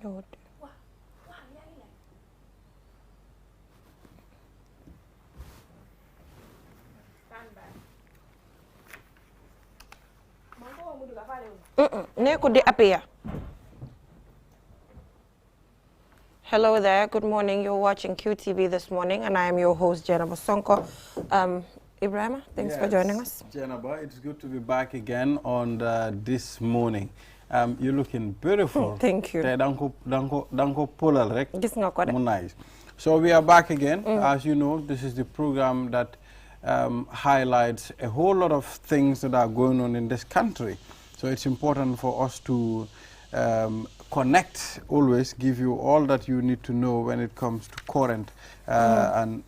Yo. Hello there, good morning. You're watching QTV this morning, and I am your host, Jenaba Sonko. Ibrahima, thanks for joining us. Jenaba, it's good to be back again on this morning. You're looking beautiful. Thank you. Nice. So we are back again. As you know, this is the program that highlights a whole lot of things that are going on in this country. So it's important for us to connect, always give you all that you need to know when it comes to current and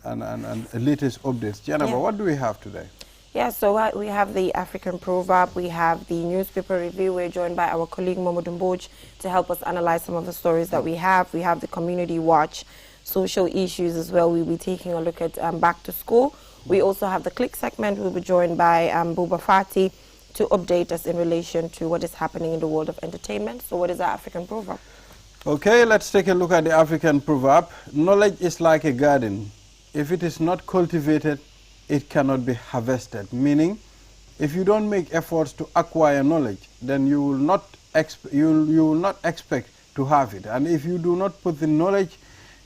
latest updates. Jennifer, what do we have today? Yeah, so we have the African Proverb, we have the newspaper review. We're joined by our colleague Momodou Mboj to help us analyze some of the stories that we have. We have the Community Watch, social issues as well. We'll be taking a look at back to school. We also have the Click segment. We'll be joined by Buba Fati to update us in relation to what is happening in the world of entertainment. So what is the African Proverb? Okay, let's take a look at the African Proverb. Knowledge is like a garden. If it is not cultivated, it cannot be harvested. Meaning, if you don't make efforts to acquire knowledge, then you will not expect to have it. And if you do not put the knowledge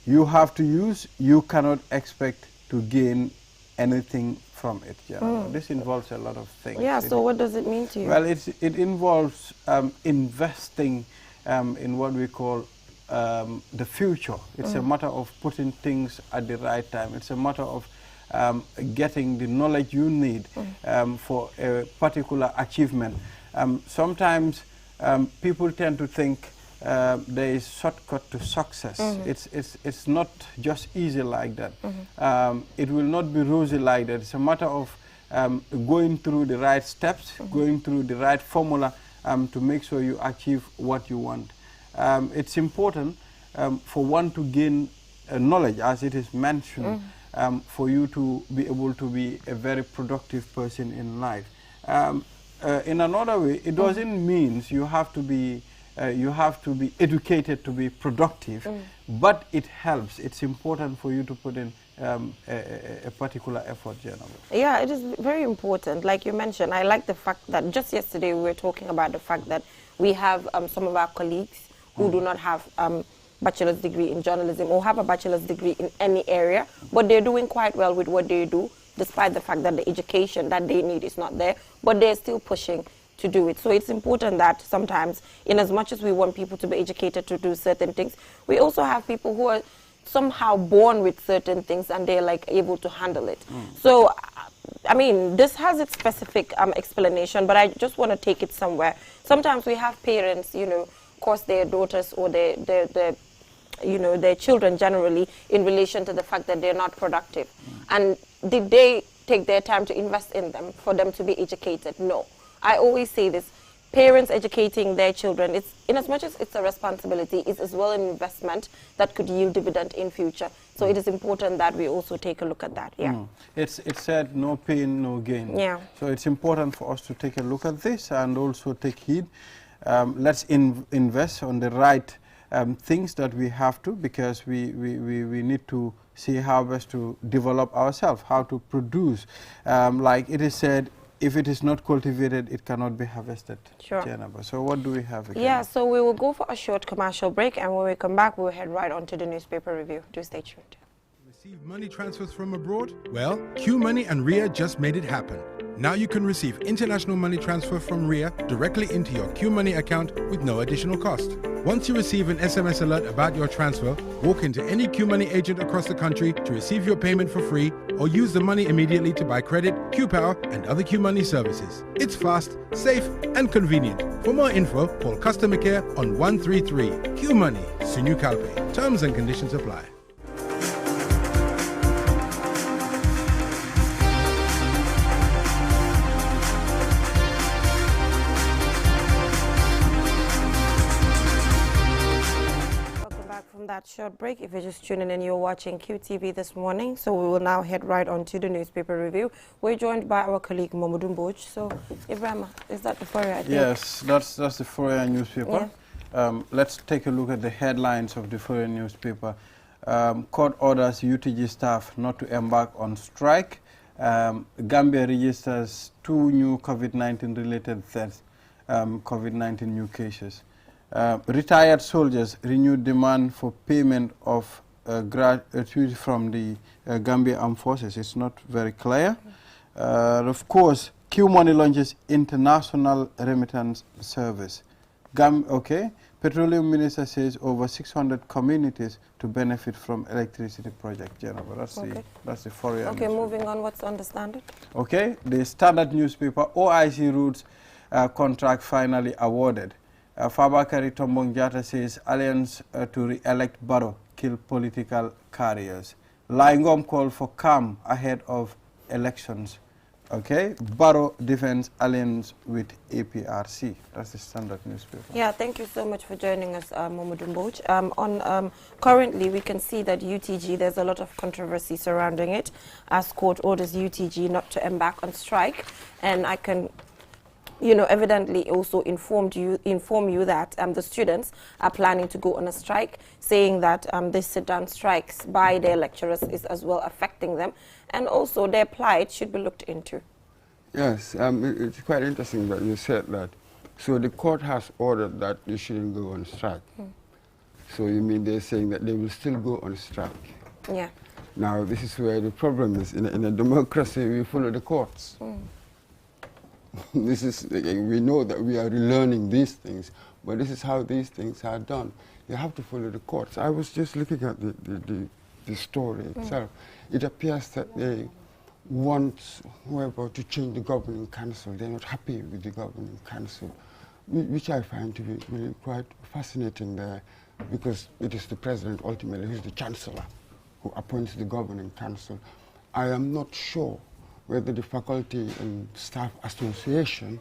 you have to use, you cannot expect to gain anything from it. This involves a lot of things. Yeah, so what does it mean to you? Well, it involves investing in what we call the future. It's a matter of putting things at the right time. It's a matter of getting the knowledge you need for a particular achievement. Sometimes people tend to think there is shortcut to success. It's not just easy like that. It will not be rosy like that. It's a matter of going through the right steps, going through the right formula to make sure you achieve what you want. It's important for one to gain knowledge, as it is mentioned, for you to be able to be a very productive person in life. In another way, it doesn't mean you have to be educated to be productive, but it helps. It's important for you to put in a particular effort, generally. Yeah, it is very important. Like you mentioned, I like the fact that just yesterday we were talking about the fact that we have some of our colleagues who do not have bachelor's degree in journalism or have a bachelor's degree in any area, but they're doing quite well with what they do, despite the fact that the education that they need is not there, but they're still pushing to do it. So it's important that sometimes, in as much as we want people to be educated to do certain things, we also have people who are somehow born with certain things and they're like able to handle it. So, I mean, this has its specific explanation, but I just want to take it somewhere. Sometimes we have parents, you know, course their daughters or their children generally in relation to the fact that they're not productive. And did they take their time to invest in them for them to be educated? No. I always say this, parents educating their children, it's in as much as it's a responsibility, it's as well an investment that could yield dividend in future. So it is important that we also take a look at that. Yeah. It's said no pain, no gain. Yeah. So it's important for us to take a look at this and also take heed. Let's invest on the right things that we have to, because we need to see how best to develop ourselves, how to produce. Like it is said, if it is not cultivated, it cannot be harvested. Sure. Jennifer. So what do we have again? Yeah, so we will go for a short commercial break, and when we come back, we'll head right on to the newspaper review. Do stay tuned. Receive money transfers from abroad? Well, Q Money and RIA just made it happen. Now you can receive international money transfer from RIA directly into your Q Money account with no additional cost. Once you receive an SMS alert about your transfer, walk into any Q Money agent across the country to receive your payment for free, or use the money immediately to buy credit, Q Power, and other Q Money services. It's fast, safe, and convenient. For more info, call customer care on 133. Q Money, Sunu Calpe. Terms and conditions apply. That short break. If you're just tuning in, you're watching QTV this morning. So we will now head right on to the newspaper review. We're joined by our colleague Momodou Mboj. So Ibrahima, is that the Fourier? Yes, that's the Fourier newspaper. Let's take a look at the headlines of the foreign newspaper. Court orders UTG staff not to embark on strike. Gambia registers 2 new COVID-19 related deaths, COVID-19 new cases. Retired soldiers renewed demand for payment of gratuity from the Gambia Armed Forces. It's not very clear. Of course, Q Money launches international remittance service. Petroleum Minister says over 600 communities to benefit from electricity project. That's the foreign. Okay, moving on. What's on the Standard? Okay, the Standard newspaper, OIC Roads contract finally awarded. Fabakary Tombong Jatta says alliance to re-elect Barrow kill political carriers. Laingom call for calm ahead of elections. Okay, Barrow defends alliance with APRC. That's the Standard newspaper. Yeah, thank you so much for joining us, Momadou Mbodj. Currently, we can see that UTG, there's a lot of controversy surrounding it, as court orders UTG not to embark on strike. And I can, evidently also inform you that the students are planning to go on a strike, saying that this sit-down strikes by their lecturers is as well affecting them, and also their plight should be looked into. Yes, it's quite interesting that you said that. So the court has ordered that you shouldn't go on strike. So you mean they're saying that they will still go on strike? Yeah. Now this is where the problem is. In a democracy, we follow the courts. This is, we know that we are relearning these things, but this is how these things are done. You have to follow the courts. I was just looking at the story itself. It appears that they want whoever to change the governing council. They're not happy with the governing council, which I find to be really quite fascinating there, because it is the president ultimately who's the chancellor who appoints the governing council. I am not sure whether the faculty and staff association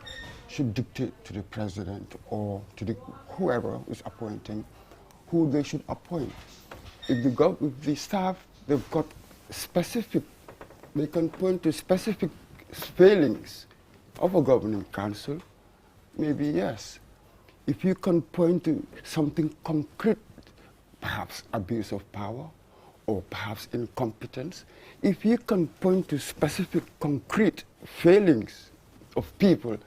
should dictate to the president or to whoever is appointing who they should appoint. If the staff, they've got specific, they can point to specific failings of a governing council, maybe yes. If you can point to something concrete, perhaps abuse of power, or perhaps incompetence, if you can point to specific concrete failings of people,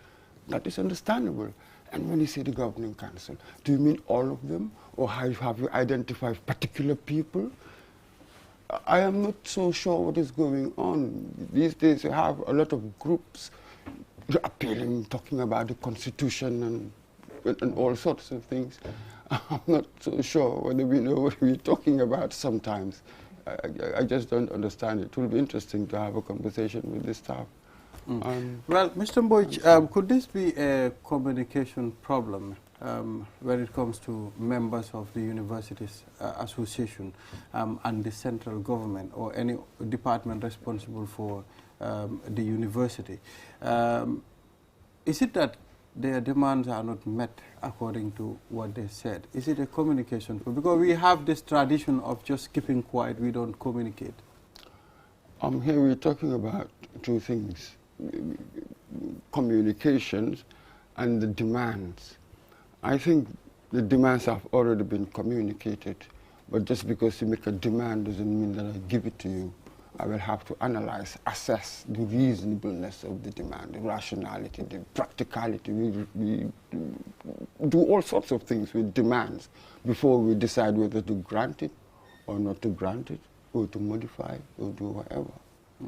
that is understandable. And when you say the governing council, do you mean all of them? Or have you identified particular people? I am not so sure what is going on. These days you have a lot of groups appealing, talking about the constitution and all sorts of things. I'm not so sure whether we know what we're talking about sometimes. I just don't understand it. It will be interesting to have a conversation with the staff. Well, Mr. Mbodj, could this be a communication problem when it comes to members of the universities association and the central government or any department responsible for the university? Is it that their demands are not met according to what they said? Is it a communication problem? Because we have this tradition of just keeping quiet, we don't communicate. Here we're talking about two things: communications and the demands. I think the demands have already been communicated, but just because you make a demand doesn't mean that I give it to you. I will have to analyze, assess the reasonableness of the demand, the rationality, the practicality. We do all sorts of things with demands before we decide whether to grant it or not to grant it, or to modify or do whatever.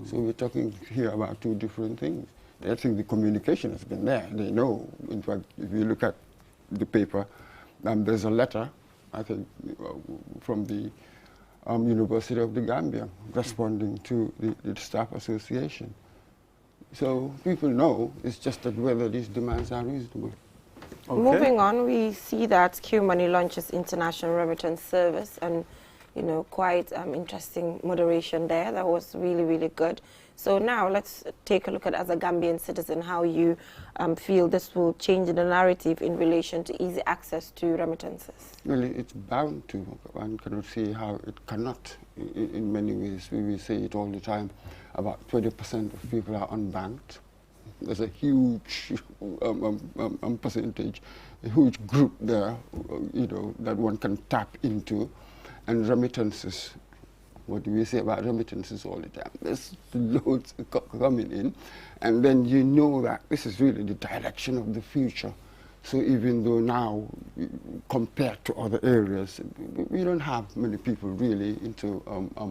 So we're talking here about two different things. I think the communication has been there. They know. In fact, if you look at the paper, there's a letter, I think, from the University of the Gambia responding to the staff association. So people know, it's just that whether these demands are reasonable. Okay. Moving on, we see that Q Money launches international remittance service, and quite interesting moderation there. That was really, really good. So now let's take a look at, as a Gambian citizen, how you feel this will change the narrative in relation to easy access to remittances. Well, it's bound to. One cannot see how it cannot in many ways. We say it all the time. About 20% of people are unbanked. There's a huge percentage, a huge group there, that one can tap into. And remittances, what do we say about remittances all the time? There's loads coming in, and then you know that this is really the direction of the future. So even though now, compared to other areas, we don't have many people really into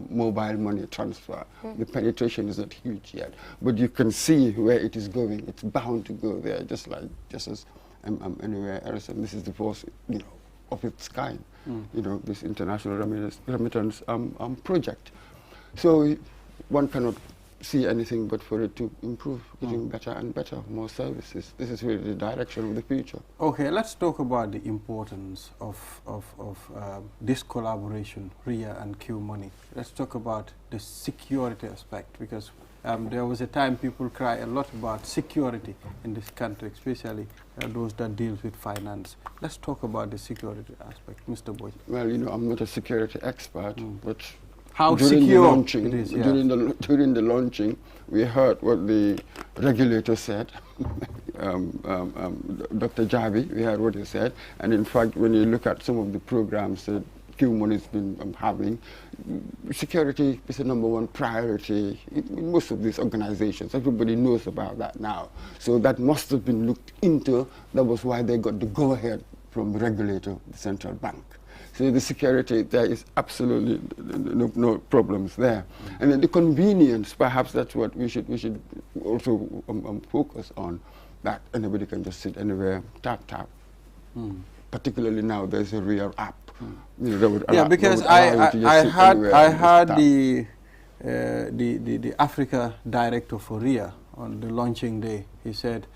mobile money transfer. The penetration is not huge yet, but you can see where it is going. It's bound to go there, just as anywhere else. And this is the first, of its kind. This international remittance project. So one cannot see anything but for it to improve, getting better and better, more services. This is really the direction of the future. Okay, let's talk about the importance of this collaboration, RIA and Q Money. Let's talk about the security aspect, because there was a time people cry a lot about security in this country, especially those that deals with finance. Let's talk about the security aspect, Mr. Boy. Well, I'm not a security expert, but how during secure the launching, it is, yeah. during the launching, we heard what the regulator said. Dr. Javi, we heard what he said, and in fact, when you look at some of the programs that Q Money has been having, security is the #1 priority in most of these organizations. Everybody knows about that now. So that must have been looked into. That was why they got the go-ahead from the regulator, the central bank. So the security, there is absolutely no problems there. And then the convenience, perhaps that's what we should also focus on, that anybody can just sit anywhere, tap. Particularly now there's a real app. That would allow, because I heard the Africa director for RIA on the launching day. He said,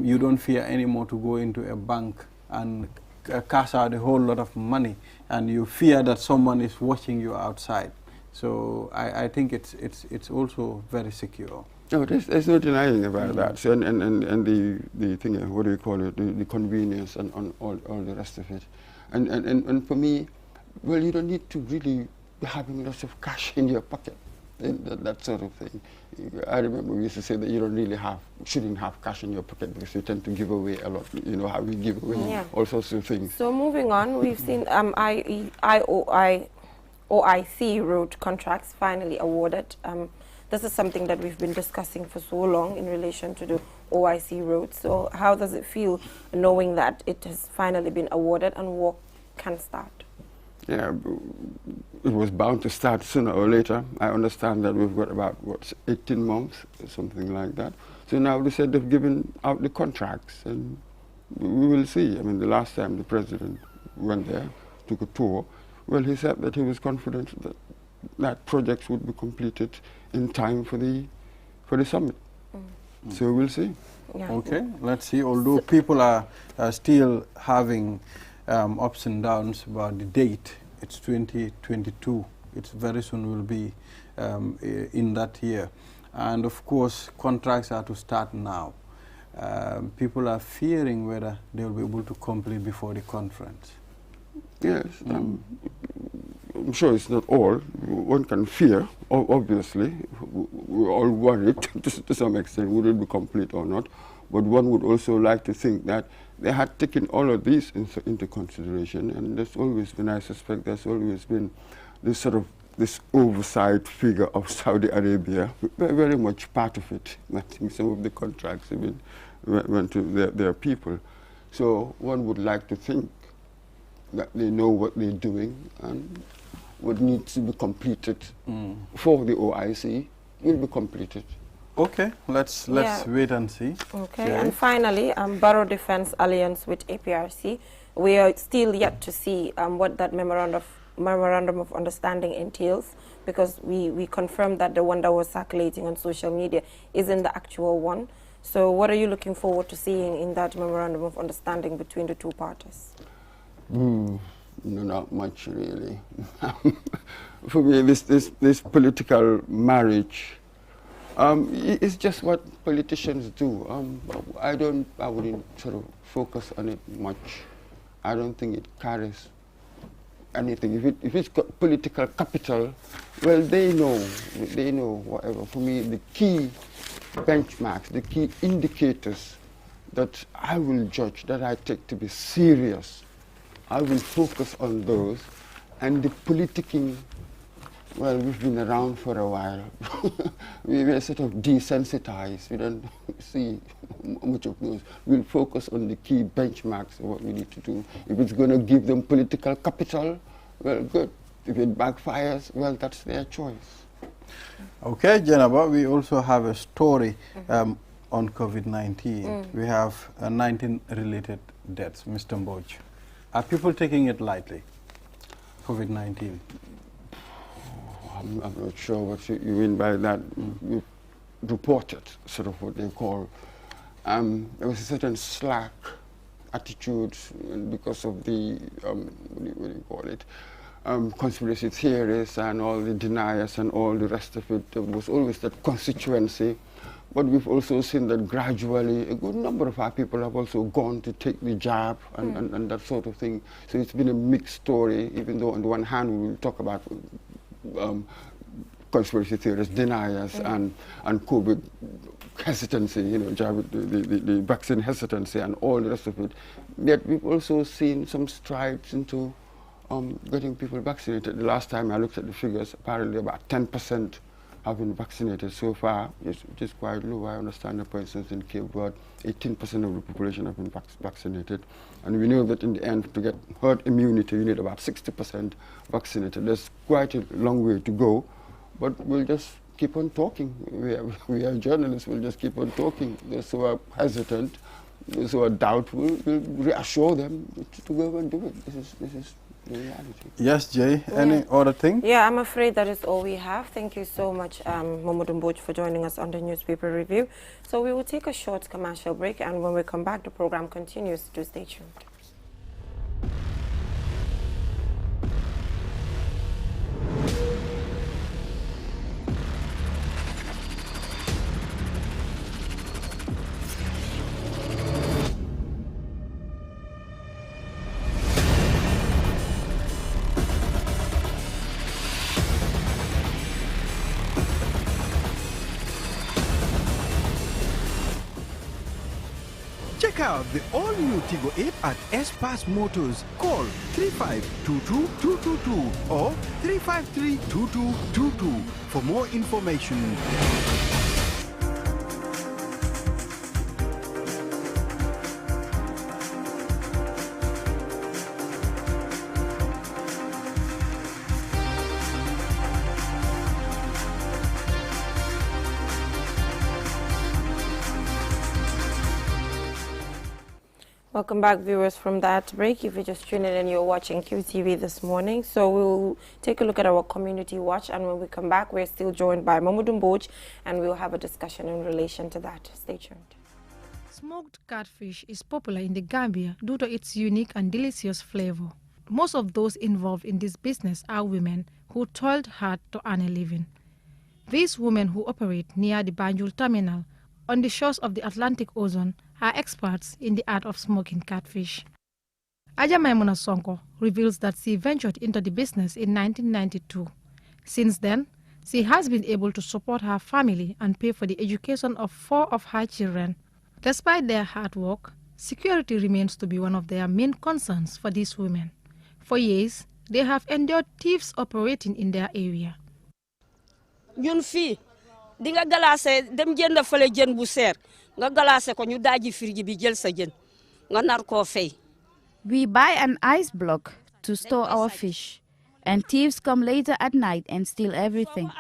you don't fear anymore to go into a bank and cash out a whole lot of money, and you fear that someone is watching you outside. So I think it's also very secure. No, there's no denying about that. So and the thing, what do you call it, the convenience and all the rest of it. And for me, well, you don't need to really be having lots of cash in your pocket, that sort of thing. I remember we used to say that you don't really shouldn't have cash in your pocket because you tend to give away a lot, how we give away all sorts of things. So moving on, we've seen OIC road contracts finally awarded. This is something that we've been discussing for so long in relation to the OIC roads. So how does it feel knowing that it has finally been awarded and work can start? Yeah, it was bound to start sooner or later. I understand that we've got about, 18 months, or something like that. So now they said they've given out the contracts, and we will see. I mean, the last time the president went there, took a tour, well, he said that he was confident that projects would be completed in time for the summit. So we'll see. Yeah. Okay, let's see. Although people are still having ups and downs about the date, it's 2022. It's very soon will be in that year. And of course, contracts are to start now. People are fearing whether they'll be able to complete before the conference. Yes, I'm sure it's not all. One can fear, obviously. We're all worried to some extent, would it be complete or not. But one would also like to think that they had taken all of these into consideration, and there's always been, I suspect, there's always been this sort of this oversight figure of Saudi Arabia, very much part of it. I think some of the contracts even went to their people. So one would like to think that they know what they're doing and what needs to be completed for the OIC will be completed. Okay, let's wait and see. Okay, and finally, Borough Defense Alliance with APRC. We are still yet to see what that memorandum of understanding entails, because we confirmed that the one that was circulating on social media isn't the actual one. So what are you looking forward to seeing in that memorandum of understanding between the two parties? No, not much really. For me, this political marriage, it's just what politicians do. I wouldn't sort of focus on it much. I don't think it carries anything. If it's got political capital, well, they know whatever. For me, the key benchmarks, the key indicators that I will judge, that I take to be serious. I will focus on those. And the politicking, well, we've been around for a while. We were sort of desensitized. We don't see much of those. We'll focus on the key benchmarks of what we need to do. If it's going to give them political capital, well, good. If it backfires, well, that's their choice. Okay, Jenaba, we also have a story on COVID-19. We have 19 related deaths. Mr. Mboj, are people taking it lightly, COVID-19? I'm not sure what you mean by that. We reported sort of what they call, there was a certain slack attitude because of the, what do you call it, conspiracy theories and all the deniers and all the rest of it. There was always that constituency. But we've also seen that gradually a good number of our people have also gone to take the jab and that sort of thing. So it's been a mixed story, even though on the one hand we will talk about conspiracy theories, deniers, and COVID hesitancy, you know, the vaccine hesitancy and all the rest of it. Yet we've also seen some strides into getting people vaccinated. The last time I looked at the figures, apparently about 10% have been vaccinated so far, which is quite low. I understand that, for instance, in Cape Verde, 18% of the population have been vaccinated. And we know that in the end, to get herd immunity, you need about 60% vaccinated. There's quite a long way to go, but we'll just keep on talking. We are journalists, we'll just keep on talking. Those who are hesitant, those who are doubtful, we'll reassure them to go and do it. This is the reality. Yes, Jay, any other thing? Yeah, I'm afraid that is all we have. Thank you so much, Mamadou Mboj, for joining us on the newspaper review. So we will take a short commercial break, and when we come back, the program continues. Do stay tuned. Check out the all-new Tigo 8 at S-Pass Motors. Call 3522-222 or 353-2222 for more information. Welcome back, viewers, from that break. If you're just tuning in, you're watching QTV this morning. So we'll take a look at our community watch, and when we come back, we're still joined by Mamadou Mboj, and we'll have a discussion in relation to that. Stay tuned. Smoked catfish is popular in the Gambia due to its unique and delicious flavor. Most of those involved in this business are women who toiled hard to earn a living. These women who operate near the Banjul terminal on the shores of the Atlantic Ocean are experts in the art of smoking catfish. Aja Maimuna Sonko reveals that she ventured into the business in 1992. Since then, she has been able to support her family and pay for the education of 4 of her children. Despite their hard work, security remains to be one of their main concerns for these women. For years, they have endured thieves operating in their area. ñun fi di nga glacé dem jënd fele jën bu seer nga glacé ko ñu daaji firiji bi jël sa jën nga nar ko fay. We buy an ice block to store our fish, and thieves come later at night and steal everything.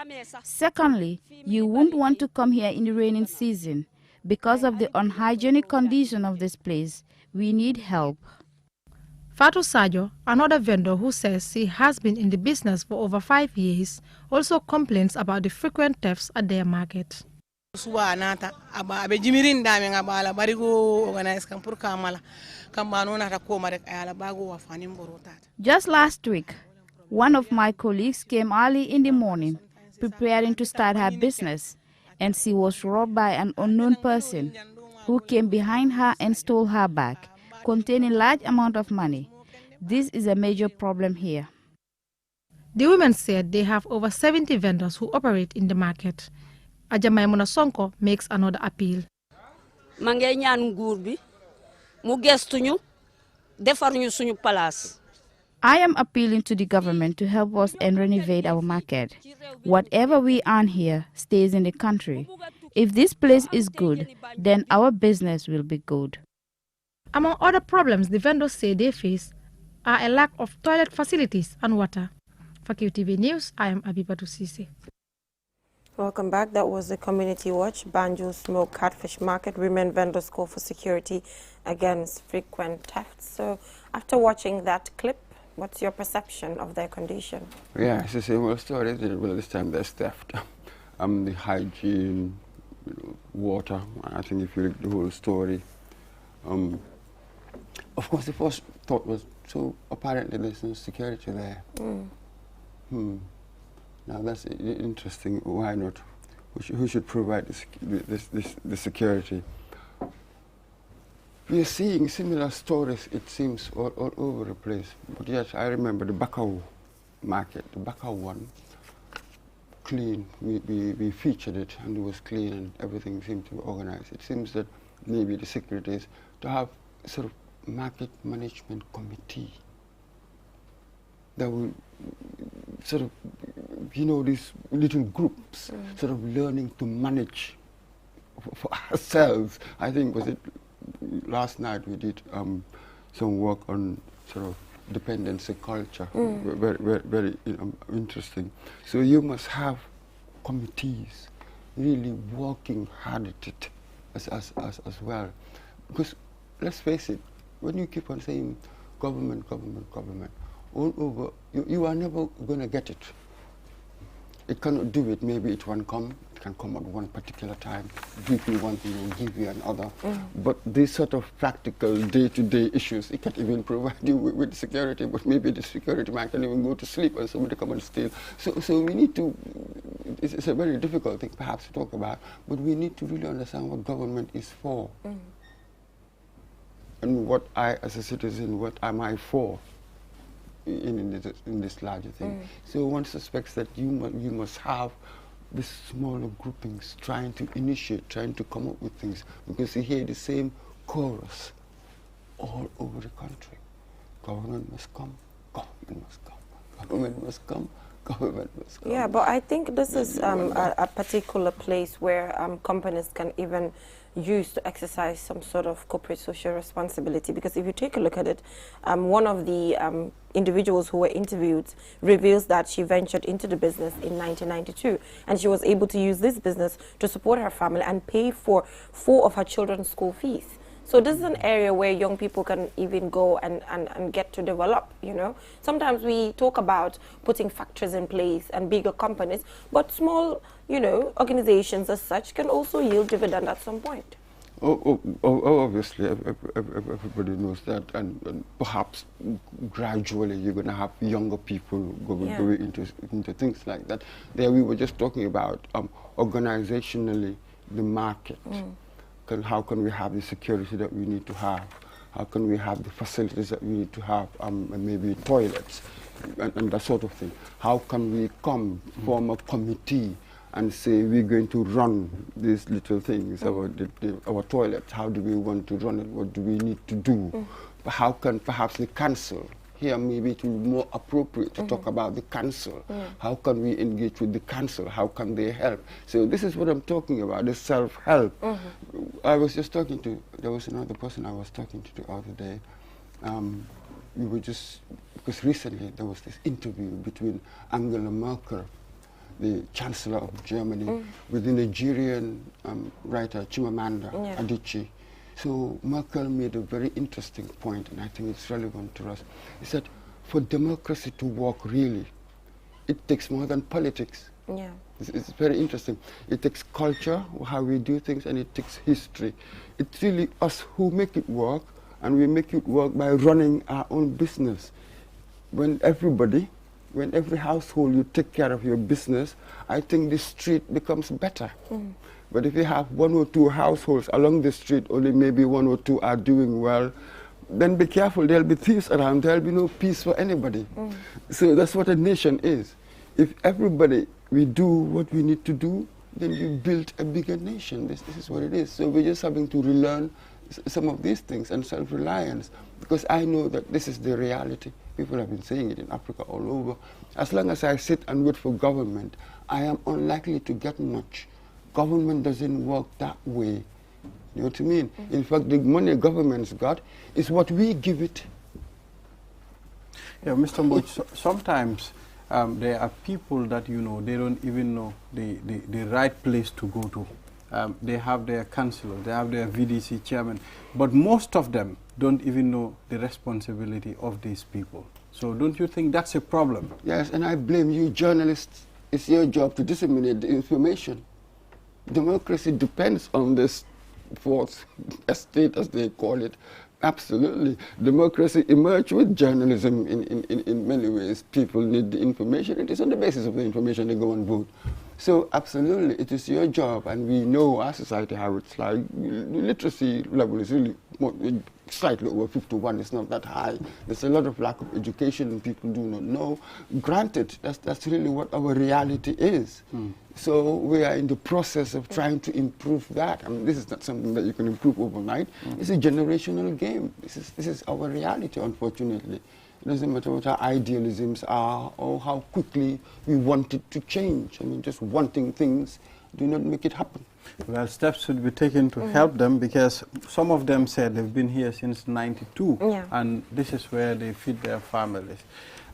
Secondly, you won't want to come here in the raining season. Because of the unhygienic condition of this place, we need help. Fatou Sadio, another vendor who says he has been in the business for over 5 years, also complains about the frequent thefts at their market. Just last week, one of my colleagues came early in the morning, preparing to start her business, and she was robbed by an unknown person who came behind her and stole her bag, containing large amount of money. This is a major problem here. The women said they have over 70 vendors who operate in the market. Ajamaimuna Sonko makes another appeal. Mangé ñaan nguur bi mu gestuñu defar ñu suñu place. I am appealing to the government to help us and renovate our market. Whatever we earn here stays in the country. If this place is good, then our business will be good. Among other problems the vendors say they face are a lack of toilet facilities and water. For QTV News, I am Abibatu Sise. Welcome back. That was the Community Watch. Banjul Smoke Catfish Market. Women vendors call for security against frequent thefts. So after watching that clip, what's your perception of their condition? Yeah, it's the same old story. Well, this time there's theft. The hygiene, water. I think if you look at the whole story, of course the first thought was, so apparently there's no security there. Now that's interesting. Why not? Who should provide the security? We are seeing similar stories, it seems, all over the place. But yes, I remember the Bakau market, the Bakau one, clean. We featured it, and it was clean, and everything seemed to be organized. It seems that maybe the secret is to have sort of market management committee that will sort of, these little groups sort of learning to manage for ourselves. I think, was it last night we did some work on sort of dependency culture, very interesting. So you must have committees really working hard at it as well. Because let's face it, when you keep on saying government, all over, you are never going to get it. It cannot do it. Maybe it can come at one particular time, give you one thing, will give you another. But these sort of practical day-to-day issues, it can't even provide you with security, but maybe the security man can even go to sleep and somebody come and steal. So we need to, it's a very difficult thing perhaps to talk about, but we need to really understand what government is for. And what I, as a citizen, what am I for? In this larger thing. So one suspects that you must have these smaller groupings trying to initiate, trying to come up with things, because you hear the same chorus all over the country. Government must come, government must come, government must come, government must come. Yeah, but I think this is a particular place where companies can even use to exercise some sort of corporate social responsibility, because if you take a look at it, one of the individuals who were interviewed reveals that she ventured into the business in 1992, and she was able to use this business to support her family and pay for 4 of her children's school fees. So this is an area where young people can even go and get to develop, Sometimes we talk about putting factories in place and bigger companies, but small, organizations as such can also yield dividend at some point. Obviously, everybody knows that, and perhaps gradually you're going to have younger people going into things like that. There we were just talking about organizationally the market. How can we have the security that we need to have? How can we have the facilities that we need to have, maybe toilets and that sort of thing? How can we form a committee and say we're going to run these little things, our toilets? How do we want to run it? What do we need to do? How can perhaps the council, here maybe it will be more appropriate to talk about the council. How can we engage with the council? How can they help? So this is what I'm talking about, the self-help. I was just talking to, there was another person I was talking to the other day. We were just, because recently there was this interview between Angela Merkel, the Chancellor of Germany, with the Nigerian writer Chimamanda Adichie. So Merkel made a very interesting point, and I think it's relevant to us. He said, for democracy to work really, it takes more than politics. Yeah. It's very interesting. It takes culture, how we do things, and it takes history. It's really us who make it work, and we make it work by running our own business. When every household, you take care of your business, I think the street becomes better. But if you have 1 or 2 households along the street, only maybe 1 or 2 are doing well, then be careful, there'll be thieves around, there'll be no peace for anybody. So that's what a nation is. If everybody, we do what we need to do, then you build a bigger nation. This is what it is. So we're just having to relearn some of these things and self-reliance, because I know that this is the reality. People have been saying it in Africa all over. As long as I sit and wait for government, I am unlikely to get much. Government doesn't work that way. You know what I mean? In fact, the money government's got is what we give it. Yeah, Mr. Mboch, sometimes there are people that, you know, they don't even know the right place to go to. They have their councillor, they have their VDC chairman, but most of them don't even know the responsibility of these people. So don't you think that's a problem? Yes, and I blame you journalists. It's your job to disseminate the information. Democracy depends on this fourth estate, as they call it. Absolutely. Democracy emerged with journalism in many ways. People need the information. It is on the basis of the information they go and vote. So absolutely, it is your job, and we know our society how it's like. The literacy level is really slightly over 51. It's not that high. There's a lot of lack of education, and people do not know. Granted, that's really what our reality is. So we are in the process of trying to improve that. I mean, this is not something that you can improve overnight. It's a generational game. This is our reality, unfortunately. It doesn't matter what our idealisms are or how quickly we want it to change. I mean, just wanting things do not make it happen. Well, steps should be taken to help them, because some of them said they've been here since '92, and this is where they feed their families.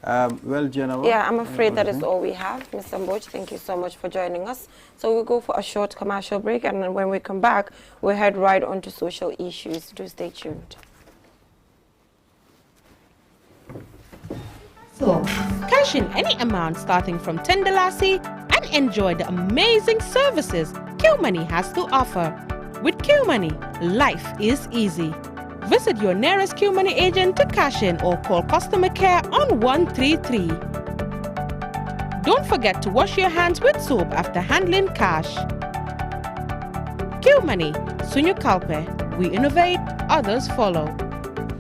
Well, Jenna. Yeah, I'm afraid that is all we have. Mr. Mboch, thank you so much for joining us. So we'll go for a short commercial break, and then when we come back, we'll head right on to social issues. Do stay tuned. So, cash in any amount starting from $10 and enjoy the amazing services QMoney has to offer. With QMoney, life is easy. Visit your nearest QMoney agent to cash in or call customer care on 133. Don't forget to wash your hands with soap after handling cash. QMoney, Sunyu Kalpe. We innovate, others follow.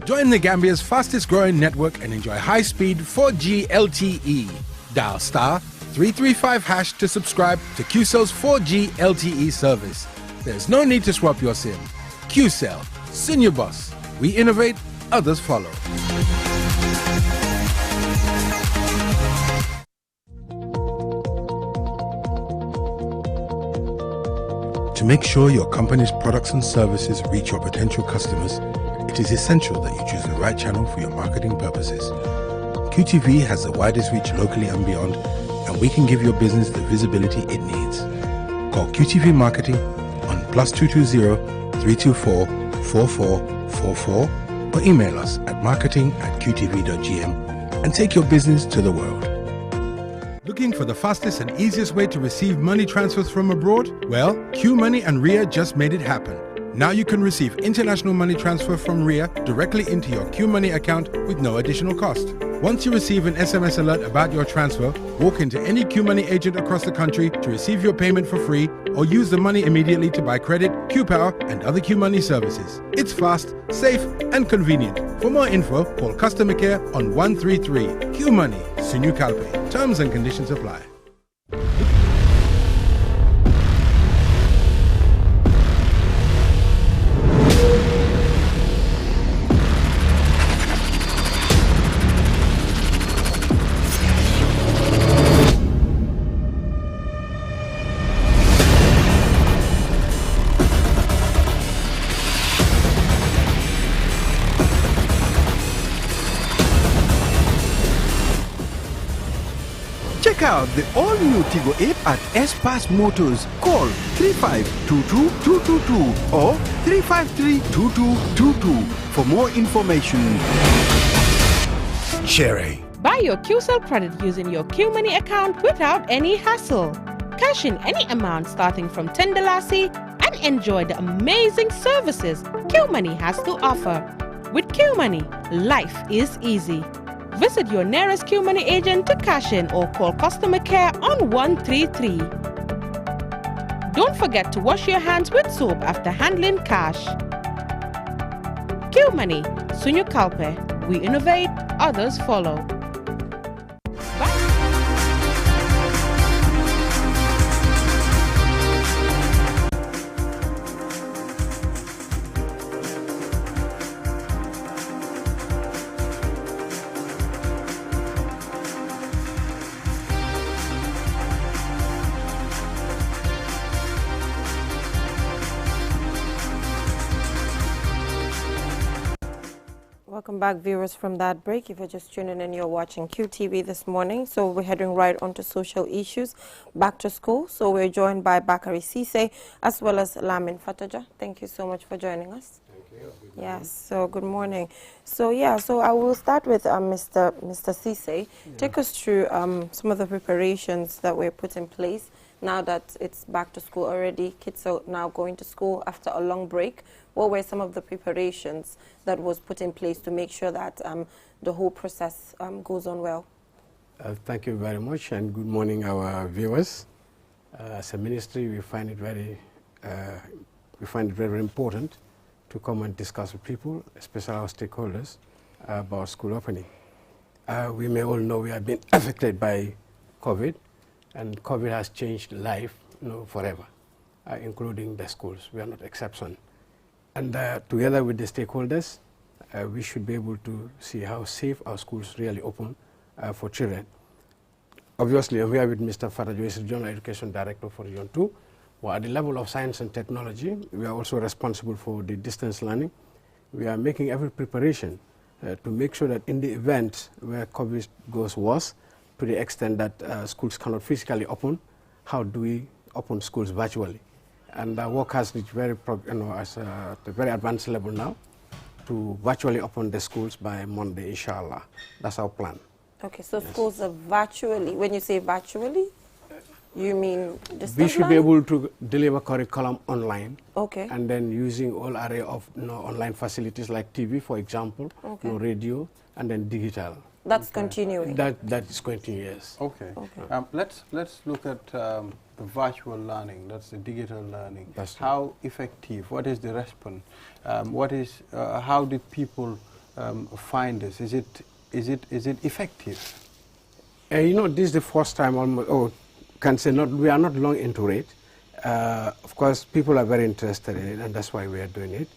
Join the Gambia's fastest growing network and enjoy high-speed 4G LTE. Dial *335# to subscribe to QCell's 4G LTE service. There's no need to swap your SIM. QCell, Senior Boss. We innovate, others follow. To make sure your company's products and services reach your potential customers, it is essential that you choose the right channel for your marketing purposes. QTV has the widest reach locally and beyond, and we can give your business the visibility it needs. Call QTV Marketing on +220 324 4444 or email us at marketing@qtv.gm and take your business to the world. Looking for the fastest and easiest way to receive money transfers from abroad? Well, QMoney and RIA just made it happen. Now you can receive international money transfer from RIA directly into your QMoney account with no additional cost. Once you receive an SMS alert about your transfer, walk into any QMoney agent across the country to receive your payment for free, or use the money immediately to buy credit, QPower, and other QMoney services. It's fast, safe, and convenient. For more info, call customer care on 133. QMoney, Sunyu Kalpe. Terms and conditions apply. Check out the all-new Tigo 8 at S-Pass Motors. Call 3522-222 or 353-2222 for more information. Sherry. Buy your QCell credit using your QMoney account without any hassle. Cash in any amount starting from $10 and enjoy the amazing services QMoney has to offer. With QMoney, life is easy. Visit your nearest QMoney agent to cash in or call customer care on 133. Don't forget to wash your hands with soap after handling cash. QMoney, Sunyu Kalpe. We innovate, others follow. Welcome back, viewers, from that break. If you're just tuning in, you're watching QTV this morning. So we're heading right onto social issues, back to school. So we're joined by Bakari Cisse as well as Lamin Fataja. Thank you so much for joining us. Thank you. Yes, so good morning. So yeah, so I will start with Mr. Cisse. Take us through some of the preparations that were put in place now that it's back to school already. Kids are now going to school after a long break. What were some of the preparations that was put in place to make sure that the whole process goes on well? Thank you very much, and good morning, our viewers. As a ministry, we find it very important to come and discuss with people, especially our stakeholders, about school opening. We may all know we have been affected by COVID, and COVID has changed life, forever, including the schools. We are not exception. And together with the stakeholders, we should be able to see how safe our schools really open for children. Obviously, I'm here with Mr. Fatajo, who is Regional Education Director for Region 2. Well, at the level of science and technology, we are also responsible for the distance learning. We are making every preparation to make sure that in the event where COVID goes worse, to the extent that schools cannot physically open, how do we open schools virtually? And our work has reached at a very advanced level now to virtually open the schools by Monday, inshallah. That's our plan. Okay, so schools are virtually. When you say virtually, you mean distance We should learning? be able to deliver curriculum online. Okay. And then using all array of online facilities like TV, for example, radio, and then digital. That's continuing. That is continuous. Okay. Let's look at the virtual learning. That's the digital learning. That's how effective? What is the response? How did people find this? Is it effective? This is the first time almost. We are not long into it. Of course, people are very interested in it, and that's why we are doing it.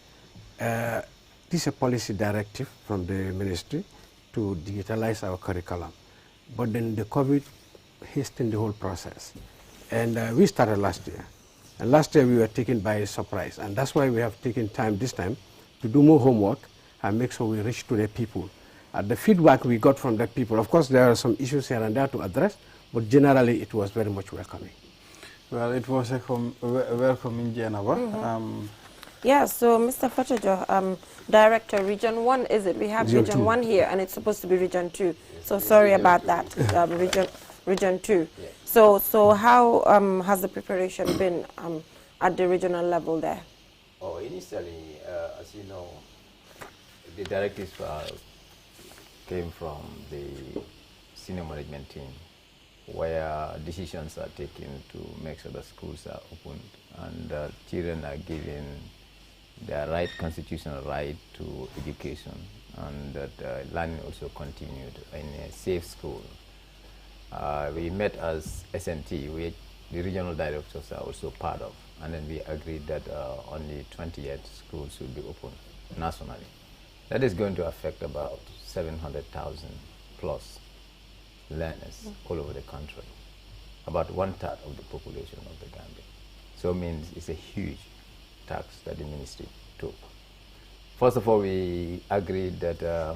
This is a policy directive from the ministry to digitalize our curriculum. But then the COVID hastened the whole process. And we started last year. And last year we were taken by surprise. And that's why we have taken time this time to do more homework and make sure we reach to the people. The feedback we got from the people, of course there are some issues here and there to address, but generally it was very much welcoming. Well, it was a welcoming Geneva. Yeah, so Mr. Fatajo, Director, Region 1, is it? We have Region 1 here, and it's supposed to be Region 2. So sorry about that, Region 2. So how has the preparation been at the regional level there? Oh, initially, as you know, the directives came from the senior management team, where decisions are taken to make sure the schools are opened and children are given their constitutional right to education, and that learning also continued in a safe school. We met as SNT, the regional directors are also part of, and then we agreed that only 28 schools will be open nationally. That is going to affect about 700,000 plus learners all over the country, about 1/3 of the population of the Gambia. So it means it's a huge tax that the ministry took. First of all, we agreed that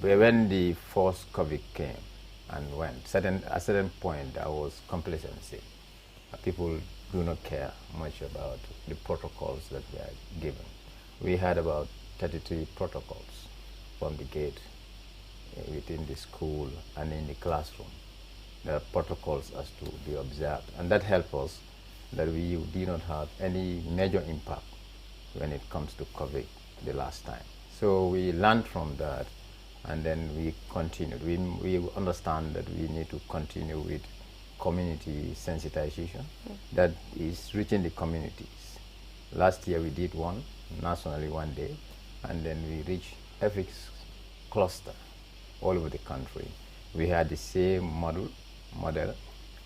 when the first COVID came and went, at a certain point there was complacency. People do not care much about the protocols that were given. We had about 33 protocols from the gate within the school and in the classroom. There are protocols as to be observed, and that helped us that we did not have any major impact when it comes to COVID the last time. So we learned from that, and then we continued. We understand that we need to continue with community sensitization that is reaching the communities. Last year we did one nationally one day, and then we reached every cluster all over the country. We had the same model.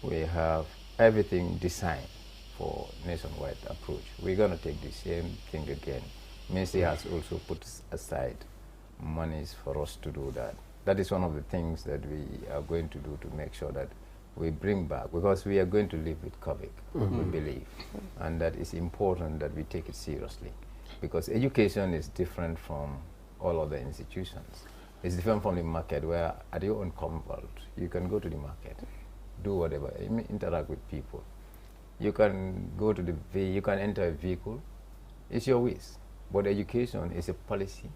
We have everything designed for nationwide approach. We're going to take the same thing again. Ministry has also put aside monies for us to do that. That is one of the things that we are going to do to make sure that we bring back, because we are going to live with COVID, we believe. And that is important that we take it seriously, because education is different from all other institutions. It's different from the market where at your own comfort, you can go to the market, do whatever, interact with people. You can go to you can enter a vehicle, it's your wish. But education is a policy,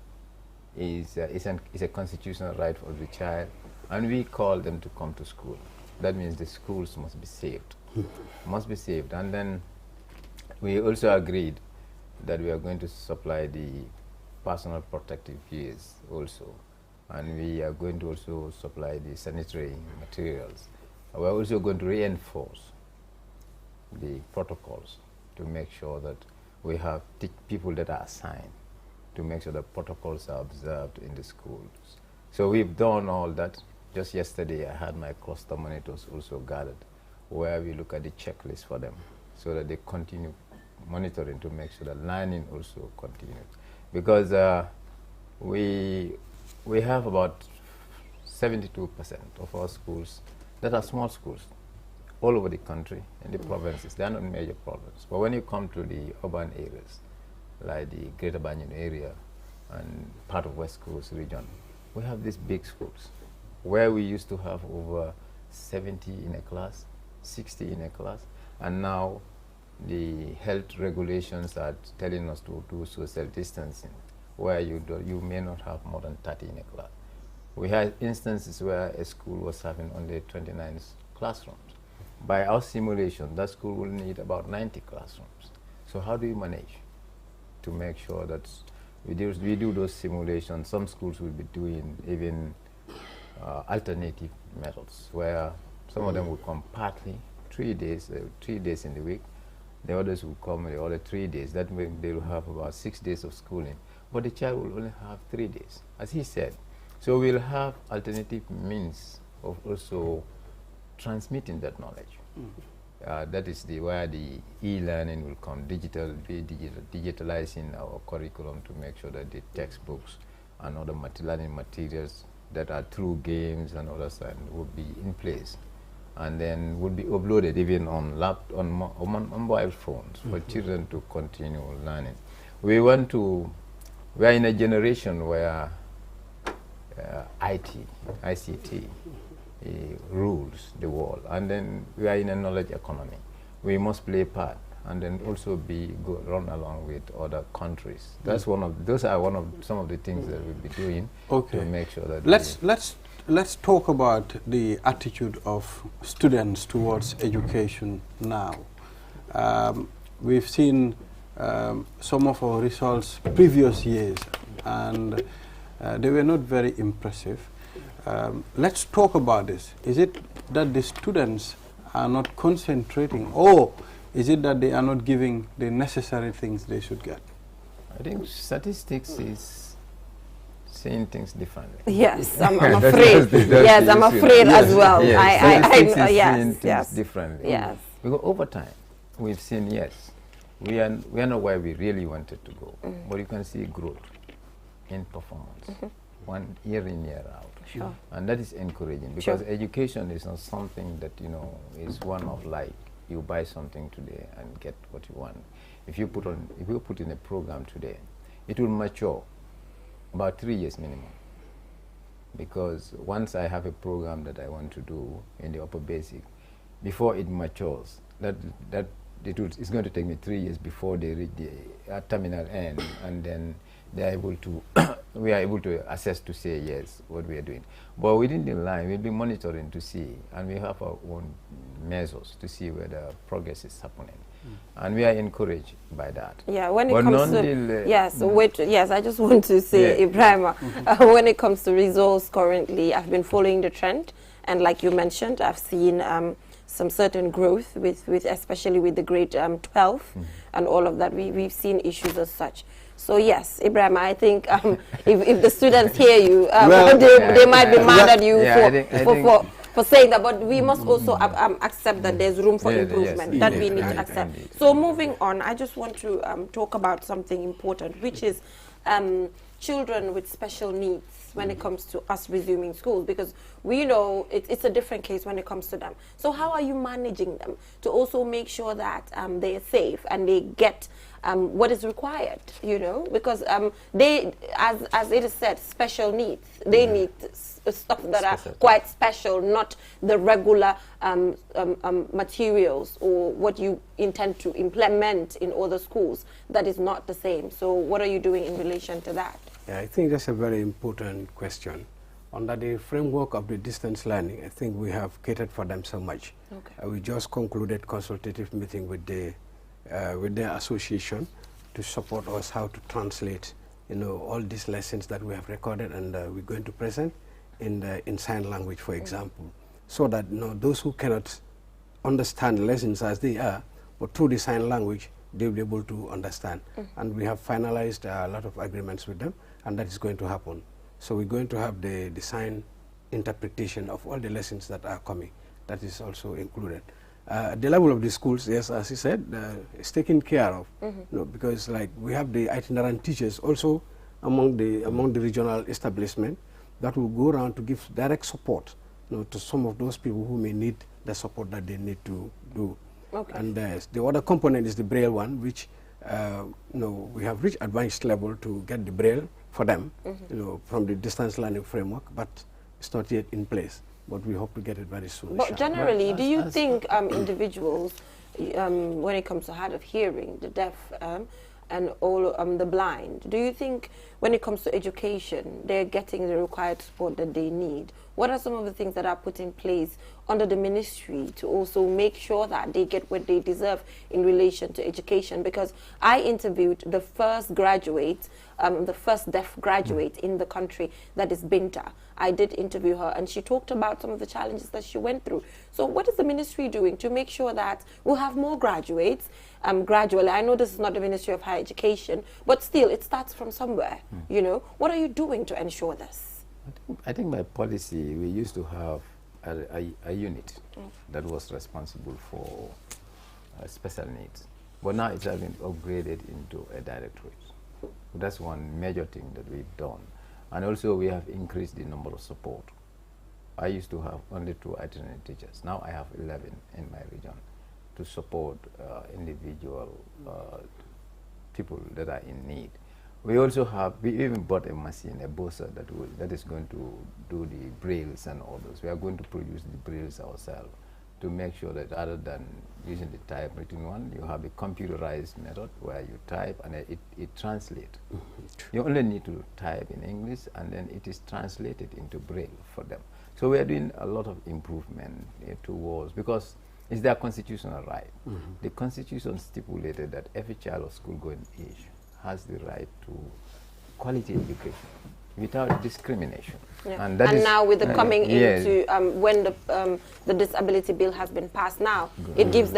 is a constitutional right for the child, and we call them to come to school. That means the schools must be saved, must be saved. And then we also agreed that we are going to supply the personal protective gears also, and we are going to also supply the sanitary materials. We're also going to reinforce the protocols to make sure that we have people that are assigned to make sure that protocols are observed in the schools. So we've done all that. Just yesterday I had my cluster monitors also gathered, where we look at the checklist for them so that they continue monitoring to make sure that learning also continues. Because we have about 72% of our schools that are small schools all over the country, in the provinces. They are not major problems. But when you come to the urban areas, like the Greater Banyan area and part of West Coast region, we have these big schools where we used to have over 70 in a class, 60 in a class, and now the health regulations are telling us to do social distancing, where you may not have more than 30 in a class. We had instances where a school was having only 29 classrooms. By our simulation, that school will need about 90 classrooms. So how do you manage to make sure that we do those simulations? Some schools will be doing even alternative methods, where some of them will come partly 3 days in the week. The others will come the other 3 days. That way they will have about 6 days of schooling. But the child will only have 3 days, as he said. So we'll have alternative means of also transmitting that knowledge. That is where the e-learning will come, digitalizing our curriculum to make sure that the textbooks and other learning materials that are through games and others will be in place, and then will be uploaded even on mobile phones for children to continue learning. We are in a generation where ICT rules the world, and then we are in a knowledge economy. We must play a part, and then also run along with other countries. That's some of the things that we'll be doing to make sure that let's talk about the attitude of students towards education now. We've seen some of our results previous years, and they were not very impressive. Let's talk about this. Is it that the students are not concentrating, or is it that they are not giving the necessary things they should get? I think statistics is saying things differently. Yes, I'm afraid. Yes, I'm afraid as well. Yes, yes, things differently. Yes. Because over time, we've seen, yes, we are not where we really wanted to go, but you can see growth in performance, one year in, year out. Sure. And that is encouraging, because education is not something that, is one of like, you buy something today and get what you want. If you put in a program today, it will mature about 3 years minimum. Because once I have a program that I want to do in the upper basic, before it matures, it's going to take me 3 years before they reach the terminal end, and then they're able to we are able to assess to say yes what we are doing. But within the line, we'll be monitoring to see, and we have our own measures to see where the progress is happening. And we are encouraged by that. Yeah, when it comes to yes, I just want to say, Ibrahim, when it comes to results currently, I've been following the trend, and like you mentioned, I've seen some certain growth with especially with the grade 12 and all of that. We've seen issues as such. So yes, Ibrahim, I think if the students hear you, they might be mad at you for saying that, but we must also accept that there's room for improvement, we need to accept. So moving on, I just want to talk about something important, which is children with special needs when it comes to us resuming schools, because we know it's a different case when it comes to them. So how are you managing them to also make sure that they are safe and they get what is required, you know, because they, as it is said, special needs. They need stuff that are quite special, not the regular materials or what you intend to implement in other schools. That is not the same. So what are you doing in relation to that? Yeah, I think that's a very important question. Under the framework of the distance learning, I think we have catered for them so much. Okay. We just concluded consultative meeting with their association to support us how to translate, you know, all these lessons that we have recorded and we're going to present in sign language, for example, so that, you know, those who cannot understand lessons as they are, but through the sign language, they'll be able to understand. And we have finalized a lot of agreements with them, and that is going to happen. So we're going to have the sign interpretation of all the lessons that are coming. That is also included. At the level of the schools, yes, as he said, it's taken care of, you know, because like we have the itinerant teachers also among the regional establishment that will go around to give direct support, you know, to some of those people who may need the support that they need to do. Okay. And the other component is the Braille one, which you know, we have reached advanced level to get the Braille for them, you know, from the distance learning framework, but it's not yet in place. But we hope to get it very soon. But generally, do you think individuals, when it comes to hard of hearing, the deaf, and all the blind, do you think when it comes to education, they're getting the required support that they need? What are some of the things that are put in place under the ministry to also make sure that they get what they deserve in relation to education? Because I interviewed the first graduate, the first deaf graduate in the country, that is Binta. I did interview her, and she talked about some of the challenges that she went through. So what is the ministry doing to make sure that we'll have more graduates gradually? I know this is not the Ministry of Higher Education, but still, it starts from somewhere, you know. What are you doing to ensure this? I think by policy, we used to have a unit that was responsible for special needs. But now it's been upgraded into a directorate. That's one major thing that we've done. And also we have increased the number of support. I used to have only 2 itinerant teachers. Now I have 11 in my region to support individual people that are in need. We also have, we even bought a machine, a buzzer that is going to do the brailles and all those. We are going to produce the brailles ourselves to make sure that other than using the typewritten one, you have a computerized method where you type and it translates. You only need to type in English and then it is translated into braille for them. So we are doing a lot of improvement towards, because it's their constitutional right. The Constitution stipulated that every child of school-going age has the right to quality education without discrimination. Yeah. And now with the coming into when the disability bill has been passed now, it gives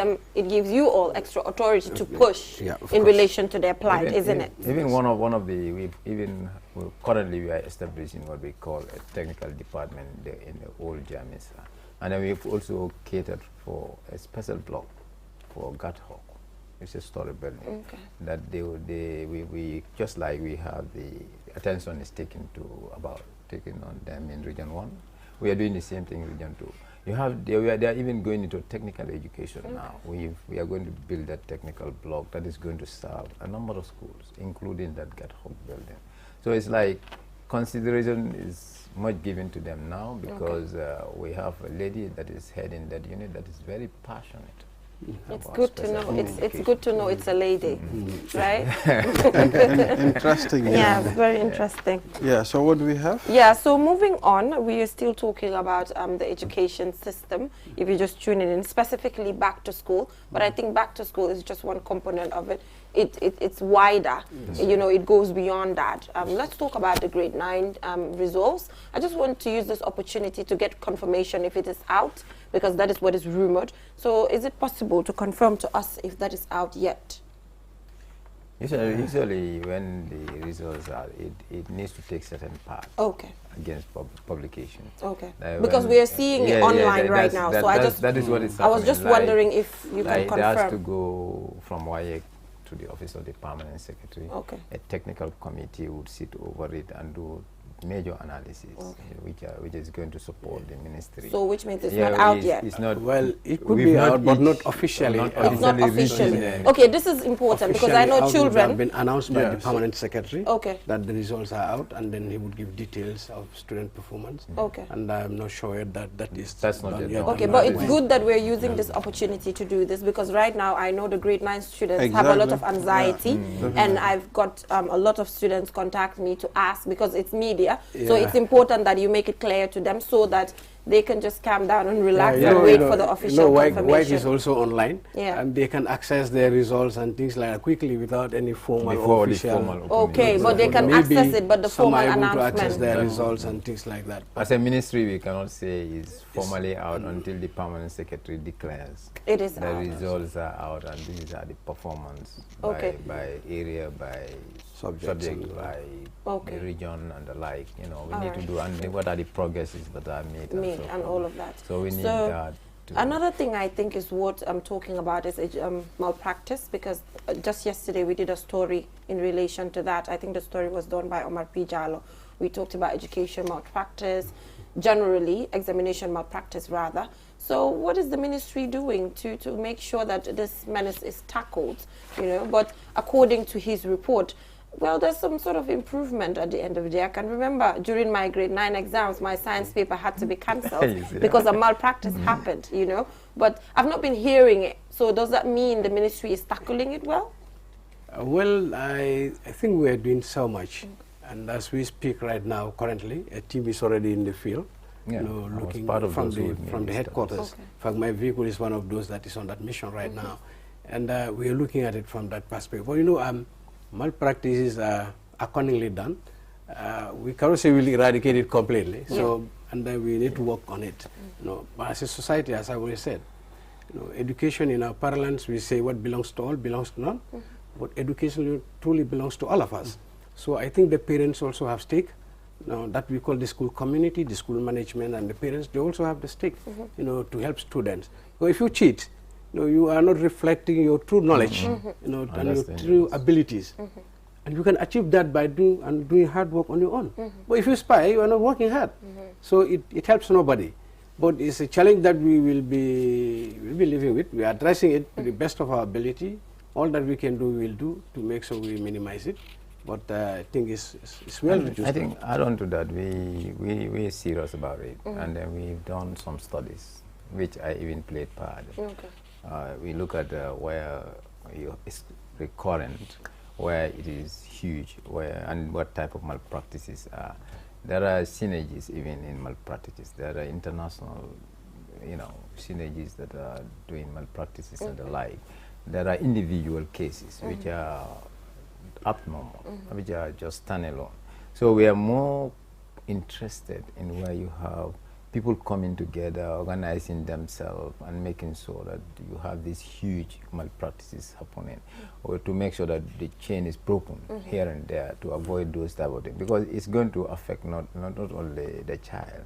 you all extra authority to push in relation to their plight, isn't it? Even one of the currently we are establishing what we call a technical department in the old Jamis, and then we've also catered for a special block for Gathawk. It's a story building that we just like we have the attention is taken on them in Region 1. We are doing the same thing in Region 2. They are even going into technical education now. We are going to build that technical block that is going to serve a number of schools, including that Gathawk building. So it's like consideration is much given to them now because we have a lady that is heading that unit that is very passionate. It's good to know. It's good to know it's a lady, right? Interesting. Yeah, it's very interesting. Yeah. So what do we have? Yeah. So moving on, we are still talking about the education system. If you're just tuning in, specifically back to school, but I think back to school is just one component of it. It's wider. You know, it goes beyond that. Let's talk about the grade 9 results. I just want to use this opportunity to get confirmation if it is out, because that is what is rumored. So is it possible to confirm to us if that is out yet? Usually when the results are, it needs to take certain path against publication. Okay. Because we are seeing it online right now. So that is what it's I was just wondering if you can confirm. It has to go from WIEC to the office of the permanent secretary. A technical committee would sit over it and do major analysis, which is going to support the ministry. So which means it's not out yet? It's not. Well, it could be out, but not officially. It's not officially. Okay, this is important because I know children. Have been announced by the permanent secretary. Okay. That the results are out, and then he would give details of student performance. Okay. And I'm not sure that that's not yet. Okay, but it's good that we're using this opportunity to do this, because right now I know the grade 9 students have a lot of anxiety, and I've got a lot of students contact me to ask, because it's media, so it's important that you make it clear to them so that they can just calm down and relax and wait for the official confirmation. WIC is also online, and they can access their results and things like that quickly without any formal official. Okay, but they can access it, but the formal announcement. To access their results and things like that. As a ministry, we cannot say it's formally out until the permanent secretary declares it is the results are out, and these are the performance by area, by subject, by the region and the like. You know, we need to do, and what are the progresses that are made and all of that. So we need that. Another thing I think is what I'm talking about is malpractice, because just yesterday we did a story in relation to that. I think the story was done by Omar P. Jallo. We talked about education malpractice, generally, examination malpractice rather. So what is the ministry doing to make sure that this menace is tackled, you know? But according to his report, well, there's some sort of improvement at the end of the day. I can remember during my grade 9 exams, my science paper had to be cancelled because a malpractice happened, you know. But I've not been hearing it. So does that mean the ministry is tackling it well? Well, I think we are doing so much. And as we speak right now, currently, a team is already in the field, you know, looking from the headquarters. In fact, my vehicle is one of those that is on that mission right now. And we are looking at it from that perspective. Well, you know, malpractices are accordingly done. We cannot say we'll eradicate it completely. So, and then we need to work on it. You know, but as a society, as I always said, you know, education in our parlance, we say what belongs to all belongs to none. But education truly belongs to all of us. So I think the parents also have stake. Now that we call the school community, the school management, and the parents, they also have the stake, you know, to help students. So if you cheat, you know, you are not reflecting your true knowledge, you know, and your true abilities. And you can achieve that by doing hard work on your own. But if you spy, you are not working hard. So it helps nobody. But it's a challenge that we will be living with. We are addressing it to the best of our ability. All that we can do, we will do to make sure we minimize it. But I think it's well reduced. I think add on to that, we're serious about it. And then we've done some studies, which I even played part. We look at where it's recurrent, where it is huge, and what type of malpractices are. There are synergies even in malpractices. There are international, you know, synergies that are doing malpractices and the like. There are individual cases which are abnormal, which are just standalone. So we are more interested in where you have people coming together, organizing themselves, and making sure that you have these huge malpractices happening, or to make sure that the chain is broken here and there to avoid those type of things, because it's going to affect not only the child,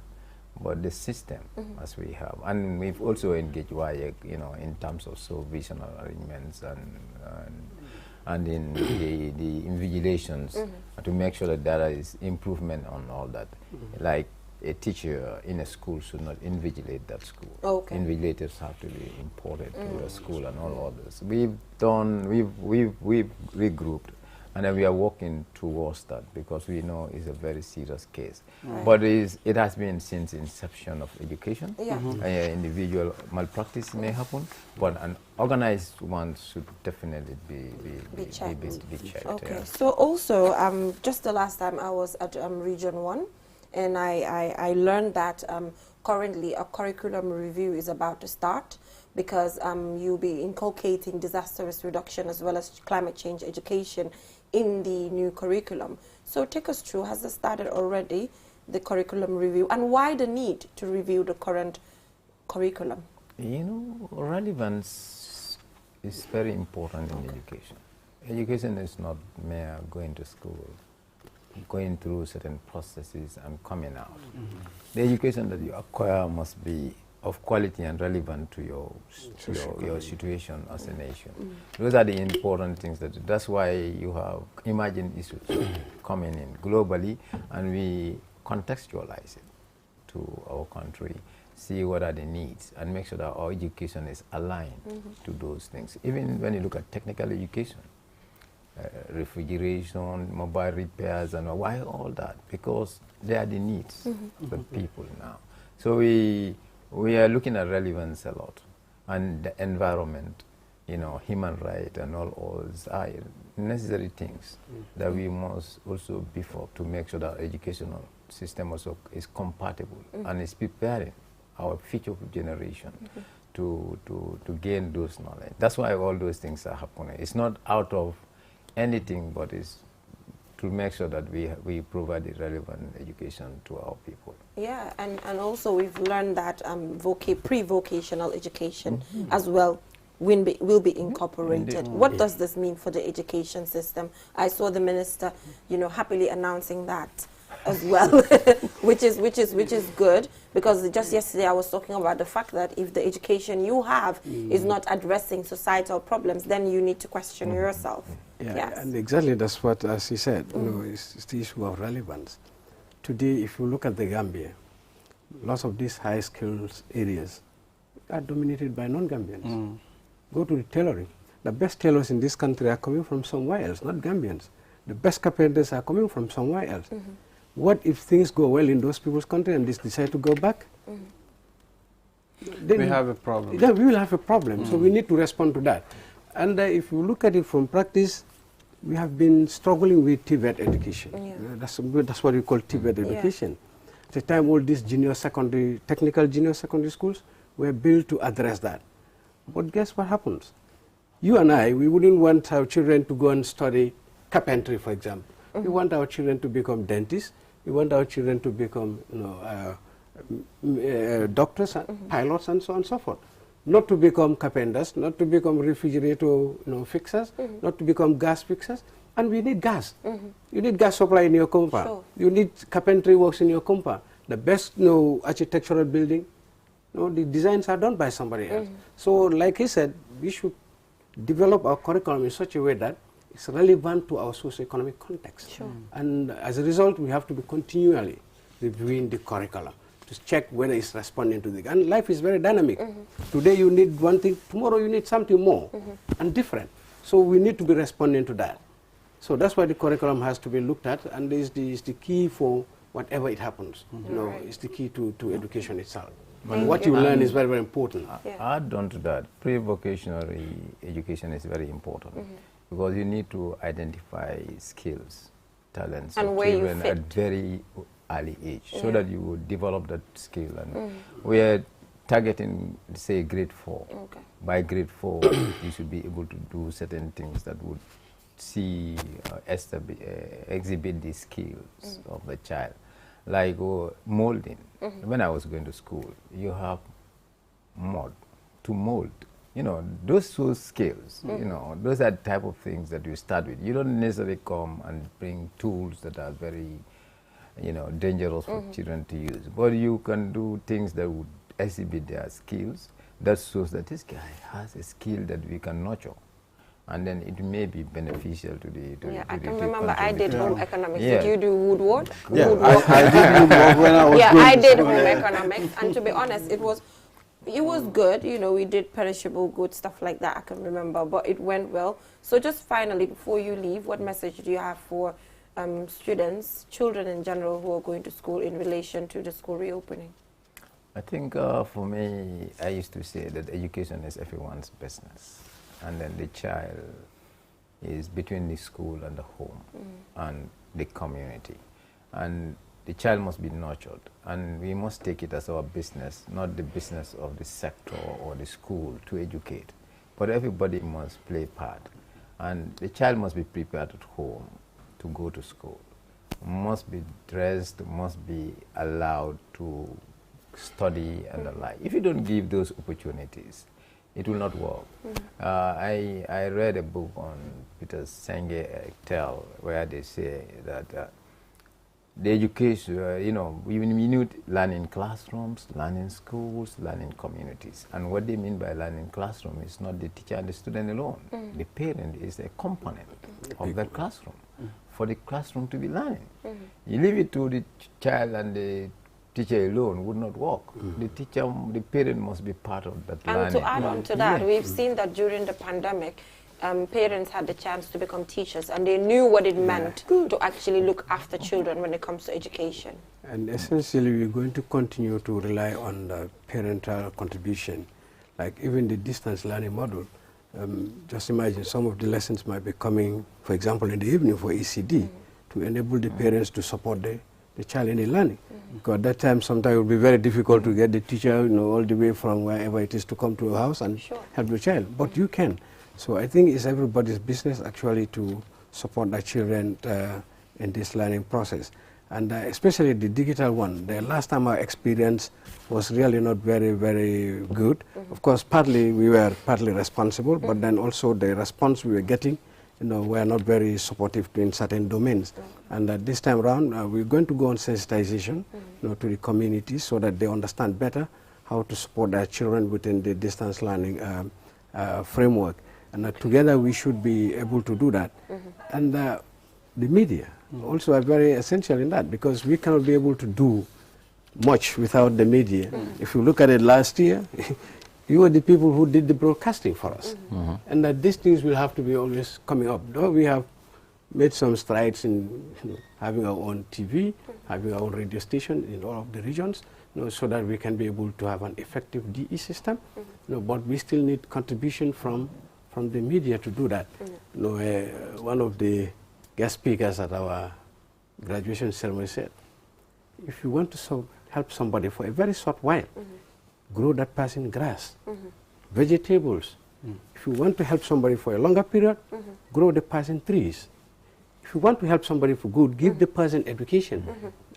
but the system as we have. And we've also engaged WIC, you know, in terms of supervisional arrangements and in the invigilations to make sure that there is improvement on all that. Like a teacher in a school should not invigilate that school. Invigilators have to be imported to the school and all others. We've regrouped, and then we are working towards that because we know it's a very serious case. But it has been since inception of education. Individual malpractice may happen, but an organized one should definitely be checked. So also, just the last time I was at Region 1, and I learned that currently a curriculum review is about to start, because you'll be inculcating disaster risk reduction as well as climate change education in the new curriculum. So take us through, has this started already, the curriculum review, and why the need to review the current curriculum? You know, relevance is very important in education. Education is not mere going to school, going through certain processes and coming out. The education that you acquire must be of quality and relevant to your situation as a nation. Those are the important things. That's why you have emerging issues coming in globally, and we contextualize it to our country, see what are the needs, and make sure that our education is aligned to those things. Even when you look at technical education, refrigeration, mobile repairs, and why all that? Because they are the needs of the people now. So we are looking at relevance a lot, and the environment, you know, human rights, and all those are necessary things that we must also beef up to make sure that our educational system also is compatible and is preparing our future generation to gain those knowledge. That's why all those things are happening. It's not out of anything, but it's to make sure that we provide the relevant education to our people. Yeah, and also we've learned that pre-vocational education as well will be incorporated. Indeed. What does this mean for the education system? I saw the minister, you know, happily announcing that as well, which is good, because just yesterday I was talking about the fact that if the education you have is not addressing societal problems, then you need to question yourself. Yeah, yes. and exactly that's what, as he said, you know, it's the issue of relevance. Today, if you look at the Gambia, lots of these high skills areas are dominated by non-Gambians. Go to the tailoring. The best tailors in this country are coming from somewhere else, not Gambians. The best carpenters are coming from somewhere else. What if things go well in those people's country and they decide to go back? Then we have a problem. Yeah, we will have a problem. So we need to respond to that. And if you look at it from practice, we have been struggling with TVET education. That's what we call TVET education. At the time, all these technical junior secondary schools were built to address that. But guess what happens? You and I, we wouldn't want our children to go and study carpentry, for example. We want our children to become dentists. We want our children to become, doctors, and pilots, and so on and so forth. Not to become carpenters, not to become refrigerator fixers, not to become gas fixers. And we need gas. You need gas supply in your compound. Sure. You need carpentry works in your compound. The best architectural building, the designs are done by somebody else. So like he said, we should develop our curriculum in such a way that it's relevant to our socio-economic context. Sure. And as a result, we have to be continually reviewing the curriculum to check whether it's responding to the... And life is very dynamic. Today you need one thing, tomorrow you need something more and different. So we need to be responding to that. So that's why the curriculum has to be looked at, and is the key for whatever it happens. It's the key to education itself. What you learn is very, very important. Add on to that, pre-vocational education is very important because you need to identify skills, talents, and where you fit at very early age, so that you will develop that skill. And we are targeting, say, grade 4. By grade 4, you should be able to do certain things that would exhibit the skills of the child. Like molding. When I was going to school, you have to mold. Those skills, those are the type of things that you start with. You don't necessarily come and bring tools that are very, dangerous for children to use. But you can do things that would exhibit their skills. That shows that this guy has a skill that we can nurture. And then it may be beneficial to the I can remember I did home economics. Yeah. Did you do woodwork? Yeah, I did woodwork when I was going I did to home economics, and to be honest, it was good. We did perishable goods, stuff like that. I can remember, but it went well. So just finally, before you leave, what message do you have for students, children in general, who are going to school in relation to the school reopening? I think for me, I used to say that education is everyone's business. And then the child is between the school and the home and the community. And the child must be nurtured. And we must take it as our business, not the business of the sector or the school to educate. But everybody must play part. And the child must be prepared at home to go to school, must be dressed, must be allowed to study and the like. If you don't give those opportunities, it will not work. I read a book on Peter Senge Tel where they say that the education, we need learn in classrooms, learn in schools, learn in communities. And what they mean by learn in classroom is not the teacher and the student alone. The parent is a component of that classroom for the classroom to be learning. You leave it to the child and the teacher alone would not work. The teacher, the parent must be part of that learning. And to add on to that, we've seen that during the pandemic, parents had the chance to become teachers and they knew what it meant to actually look after children when it comes to education. And essentially, we're going to continue to rely on the parental contribution. Like even the distance learning model, just imagine some of the lessons might be coming, for example, in the evening for ECD, to enable the parents to support the child in the learning. Because at that time, sometimes it would be very difficult to get the teacher, all the way from wherever it is to come to a house and help the child. But you can. So I think it's everybody's business actually to support their children in this learning process. And especially the digital one. The last time our experience was really not very, very good. Of course, partly we were partly responsible, but then also the response we were getting were not very supportive in certain domains. And this time around, we're going to go on sensitization to the community so that they understand better how to support their children within the distance learning framework. And together we should be able to do that. And the media also are very essential in that, because we cannot be able to do much without the media. If you look at it last year, you were the people who did the broadcasting for us. And that these things will have to be always coming up. Though we have made some strides in having our own TV, having our own radio station in all of the regions, so that we can be able to have an effective DE system. But we still need contribution from the media to do that. One of the guest speakers at our graduation ceremony said, if you want to help somebody for a very short while, grow that person grass, vegetables. If you want to help somebody for a longer period, grow the person trees. If you want to help somebody for good, give the person education.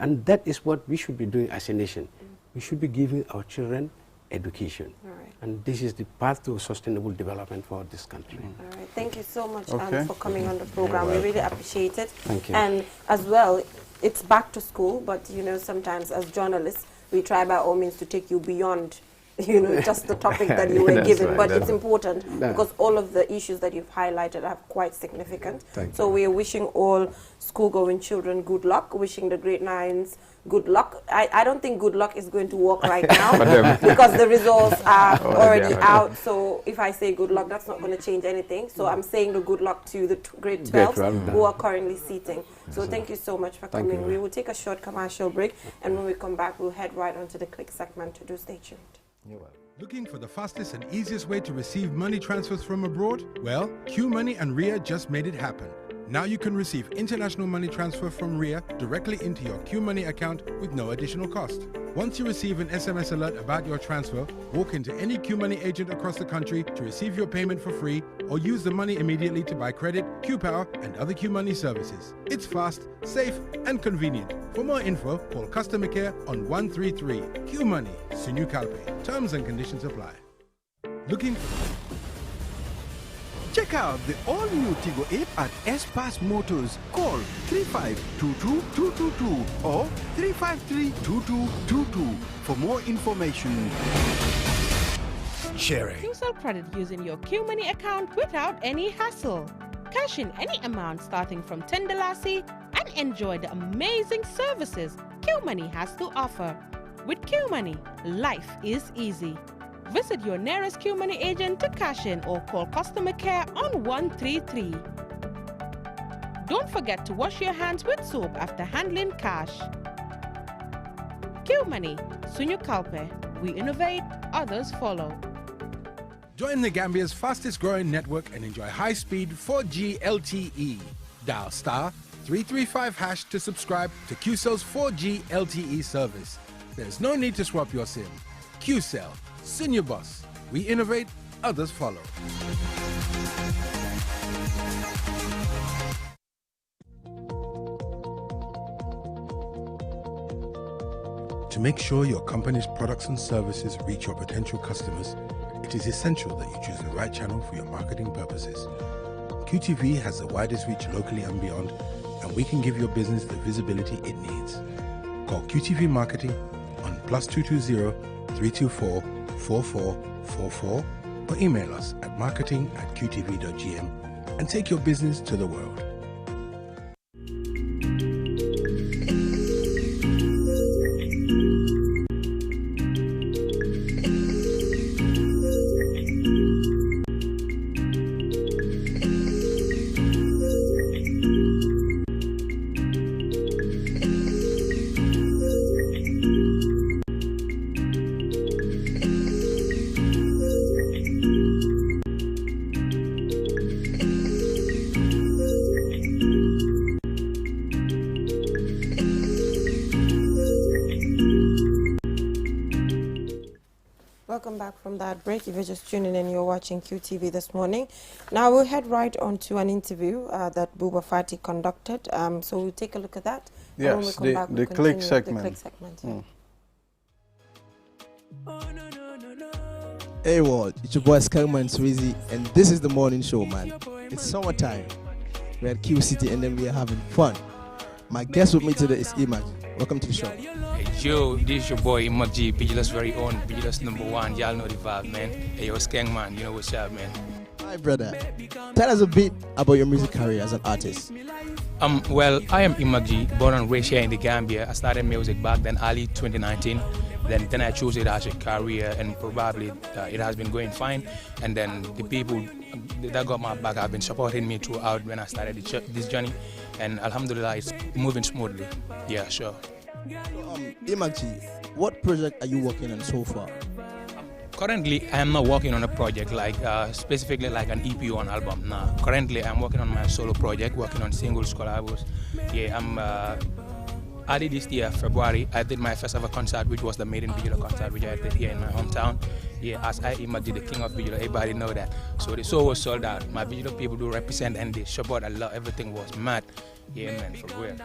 And that is what we should be doing as a nation. We should be giving our children education. And this is the path to sustainable development for this country. All right. Thank you so much for coming on the program. We really appreciate it. Thank you. And as well, it's back to school, but sometimes as journalists, we try by all means to take you beyond just the topic that you were given, but it's important because all of the issues that you've highlighted are quite significant. So we are wishing all school-going children good luck, wishing the grade 9s good luck. I don't think good luck is going to work right now because the results are already out. So if I say good luck, that's not going to change anything. So I'm saying the good luck to the grade 12s who are currently seating. So thank you so much for coming. We will take a short commercial break, and when we come back, we'll head right onto the click segment to do. Stay tuned. Looking for the fastest and easiest way to receive money transfers from abroad? Well, Q Money and RIA just made it happen. Now you can receive international money transfer from RIA directly into your Q Money account with no additional cost. Once you receive an SMS alert about your transfer, walk into any Q Money agent across the country to receive your payment for free, or use the money immediately to buy credit, Q Power, and other Q Money services. It's fast, safe, and convenient. For more info, call customer care on 133. Q Money, Sinu Kalpe. Terms and conditions apply. Check out the all-new Tigo 8 at S-Pass Motors. Call 3522-222 or 353-2222 for more information. Sharing. QCell credit using your Q Money account without any hassle. Cash in any amount starting from $10 and enjoy the amazing services Q Money has to offer. With Q Money, life is easy. Visit your nearest Q Money agent to cash in or call customer care on 133. Don't forget to wash your hands with soap after handling cash. Q Money, Sinu Kalpe. We innovate, others follow. Join the Gambia's fastest growing network and enjoy high-speed 4G LTE. Dial *335# to subscribe to QCell's 4G LTE service. There's no need to swap your SIM. QCell, Senior Boss. We innovate, others follow. To make sure your company's products and services reach your potential customers, it is essential that you choose the right channel for your marketing purposes. QTV has the widest reach locally and beyond, and we can give your business the visibility it needs. Call QTV Marketing on +220 324 4444 or email us at marketing@qtv.gm and take your business to the world. Welcome back from that break. If you're just tuning in, you're watching QTV this morning. Now we'll head right on to an interview that Buba Fati conducted. So we'll take a look at that. Yes, and when we come back, the click segment. The click segment. Hey world, it's your boy Skelman Sweezy, and this is the morning show, man. It's summertime. We're at Q City and then we are having fun. My guest with me today is Imag. Welcome to the show. Hey Joe, this is your boy Imag G, Vigilus very own, Vigilus #1. Y'all know the vibe, man. Hey yo, Skeng man, you know what's up, man. Hi brother. Tell us a bit about your music career as an artist. Well, I am Imag G, born and raised here in the Gambia. I started music back then early 2019. Then I chose it as a career, and probably it has been going fine. And then the people that got my back have been supporting me throughout when I started this journey. And alhamdulillah, it's moving smoothly. Yeah, sure. Imag G, what project are you working on so far? Currently, I am not working on a project like specifically like an EP or an album. Nah. Currently, I'm working on my solo project, working on singles, collabos. Yeah, I'm early this year, February, I did my first ever concert, which was the Made in Vigilo concert, which I did here in my hometown. Yeah, as I Imag G, the king of Vigilo, everybody know that. So the show was sold out. My Vigilo people do represent and they support a lot. Everything was mad. Yeah, man, for real.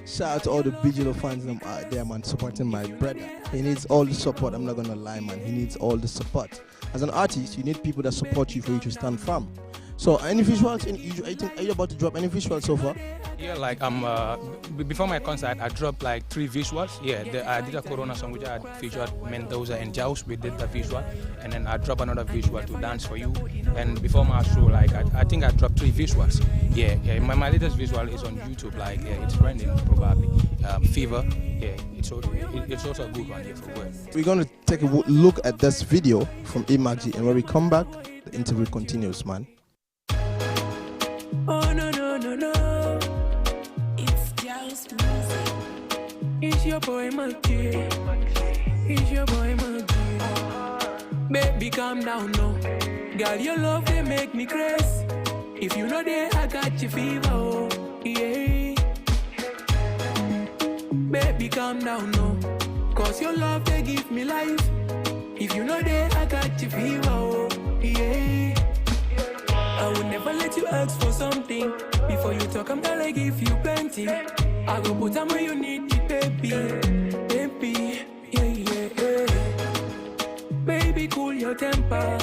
Shout out to all the Vigilo fans out there, man, supporting my brother. He needs all the support. I'm not gonna lie, man. He needs all the support. As an artist, you need people that support you for you to stand firm. So, any visuals? Are you about to drop any visuals so far? Yeah, like before my concert, I dropped like 3 visuals. Yeah, I did a Corona song which I featured Mendoza and Jaus. We did the visual, and then I dropped another visual to Dance for You. And before my show, like I think I dropped 3 visuals. Yeah. My latest visual is on YouTube. Like it's trending probably. Fever. Yeah, it's also a good one here for work. We're gonna take a look at this video from Imag G, and when we come back, the interview continues, man. Oh no, it's just music. It's your boy Maggie. It's your boy Maggie. Baby, calm down, no. Girl, your love, they make me crazy. If you know there, I got your fever, oh, yeah. Baby, calm down, no. Cause your love, they give me life. If you know there, I got your fever, oh, yeah. I will never let you ask for something. Before you talk, I'm gonna give you plenty. I go put them where you need it, baby, yeah. Baby, cool your temper.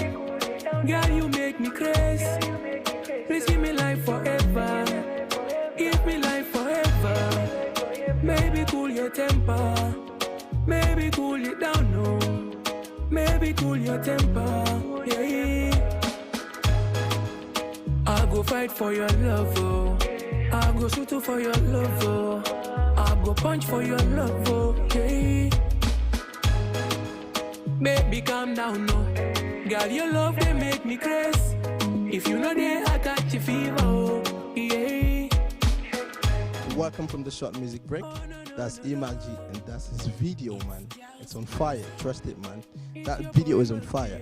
Girl, you make me crazy. Please give me life forever. Give me life forever. Baby, cool your temper. Maybe cool it down, no. Maybe cool your temper, yeah. I go fight for your love, oh. I go shoot for your love, oh. I go punch for your love, oh, yeah. Baby, calm down, no. Girl, your love, they make me crazy. If you know there, I got your fever, oh, yeah. Welcome from the short music break. That's Imag G, and that's his video, man. It's on fire, trust it, man. That video is on fire.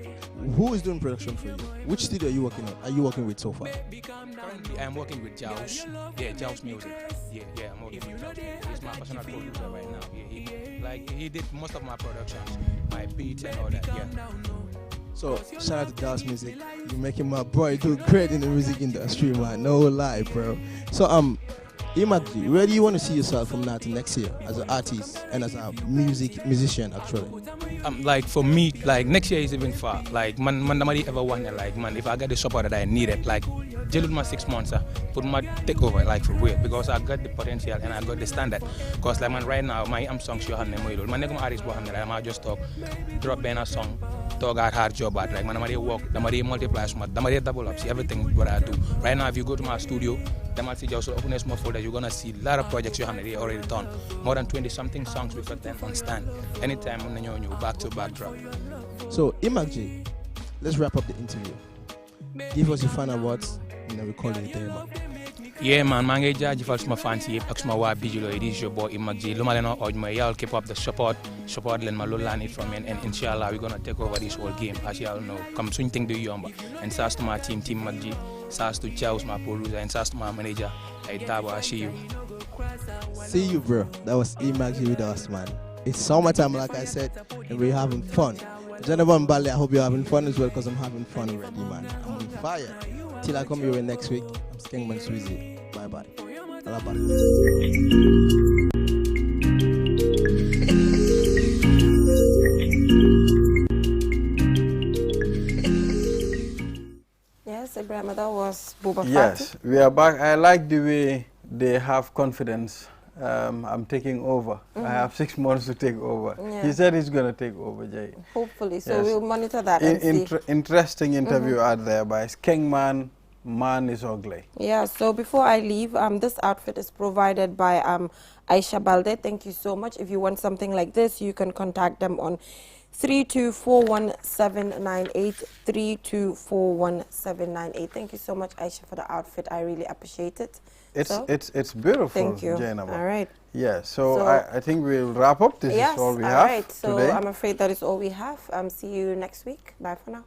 Who is doing production for you? Which studio are you working on? Are you working with so far? Currently, I'm working with Jaus. Yeah, Jaus Music. Yeah, I'm working with Jaus. He's my personal producer right now. Yeah, he did most of my productions, my beats and all that. Yeah. So shout out to Jaus Music. You're making my boy do great in the music industry, man. No lie, bro. So Imag G, where do you want to see yourself from now to next year as an artist and as a musician, actually? like for me, like next year is even far. Like man, nobody ever wanted. Like man, if I get the support that I needed, like just my 6 months, put my take over like for real because I got the potential and I got the standard. Cause like man, right now my songs you have name oil. Man, never artist behind that. I just talk, drop in a song, talk at hard job at like man, nobody work, nobody multiply, nobody double up. See everything what I do. Right now, if you go to my studio, they might see just open a small folder. You're gonna see a lot of projects you have already done. More than 20 something songs we got them on stand. Anytime on the new back-to-back drop. So, Imagji, let's wrap up the interview. Give us your final words, and then we call it a day, man. Yeah, man, mangi jaji fals ma fancy ak suma wa bijilo it is your boy Imagji. Luma leno ojma y'all keep up the support len ma lo learn it from and inshallah we're gonna take over this whole game as y'all know. Come swing thing do yomba. And sass to my team Imagji, sass to Charles my producer and sass to my manager. Hey Dabo, I see you. See you, bro. That was Imagji with us, man. It's summertime, like I said, and we're having fun. Jennifer Mbale, I hope you're having fun as well, because I'm having fun already, man. I'm on fire. Till I come your way next week, I'm Skengman Sweezy. Bye-bye. Alaba. Yes, Ibrahim, that was Buba Fati. Yes, we are back. I like the way they have confidence. I'm taking over. I have 6 months to take over. Yeah. He said he's going to take over, Jay. Hopefully, so we'll monitor that and see. Interesting interview out there by Skengman. Man is ugly. Yeah, so before I leave, this outfit is provided by Aisha Balde. Thank you so much. If you want something like this, you can contact them on 3241-798, 3241-798. Thank you so much, Aisha, for the outfit. I really appreciate it. It's beautiful. Thank you. Jainaba. All right. Yeah, so I think we'll wrap up. This is all we have. All right. So today. I'm afraid that is all we have. See you next week. Bye for now.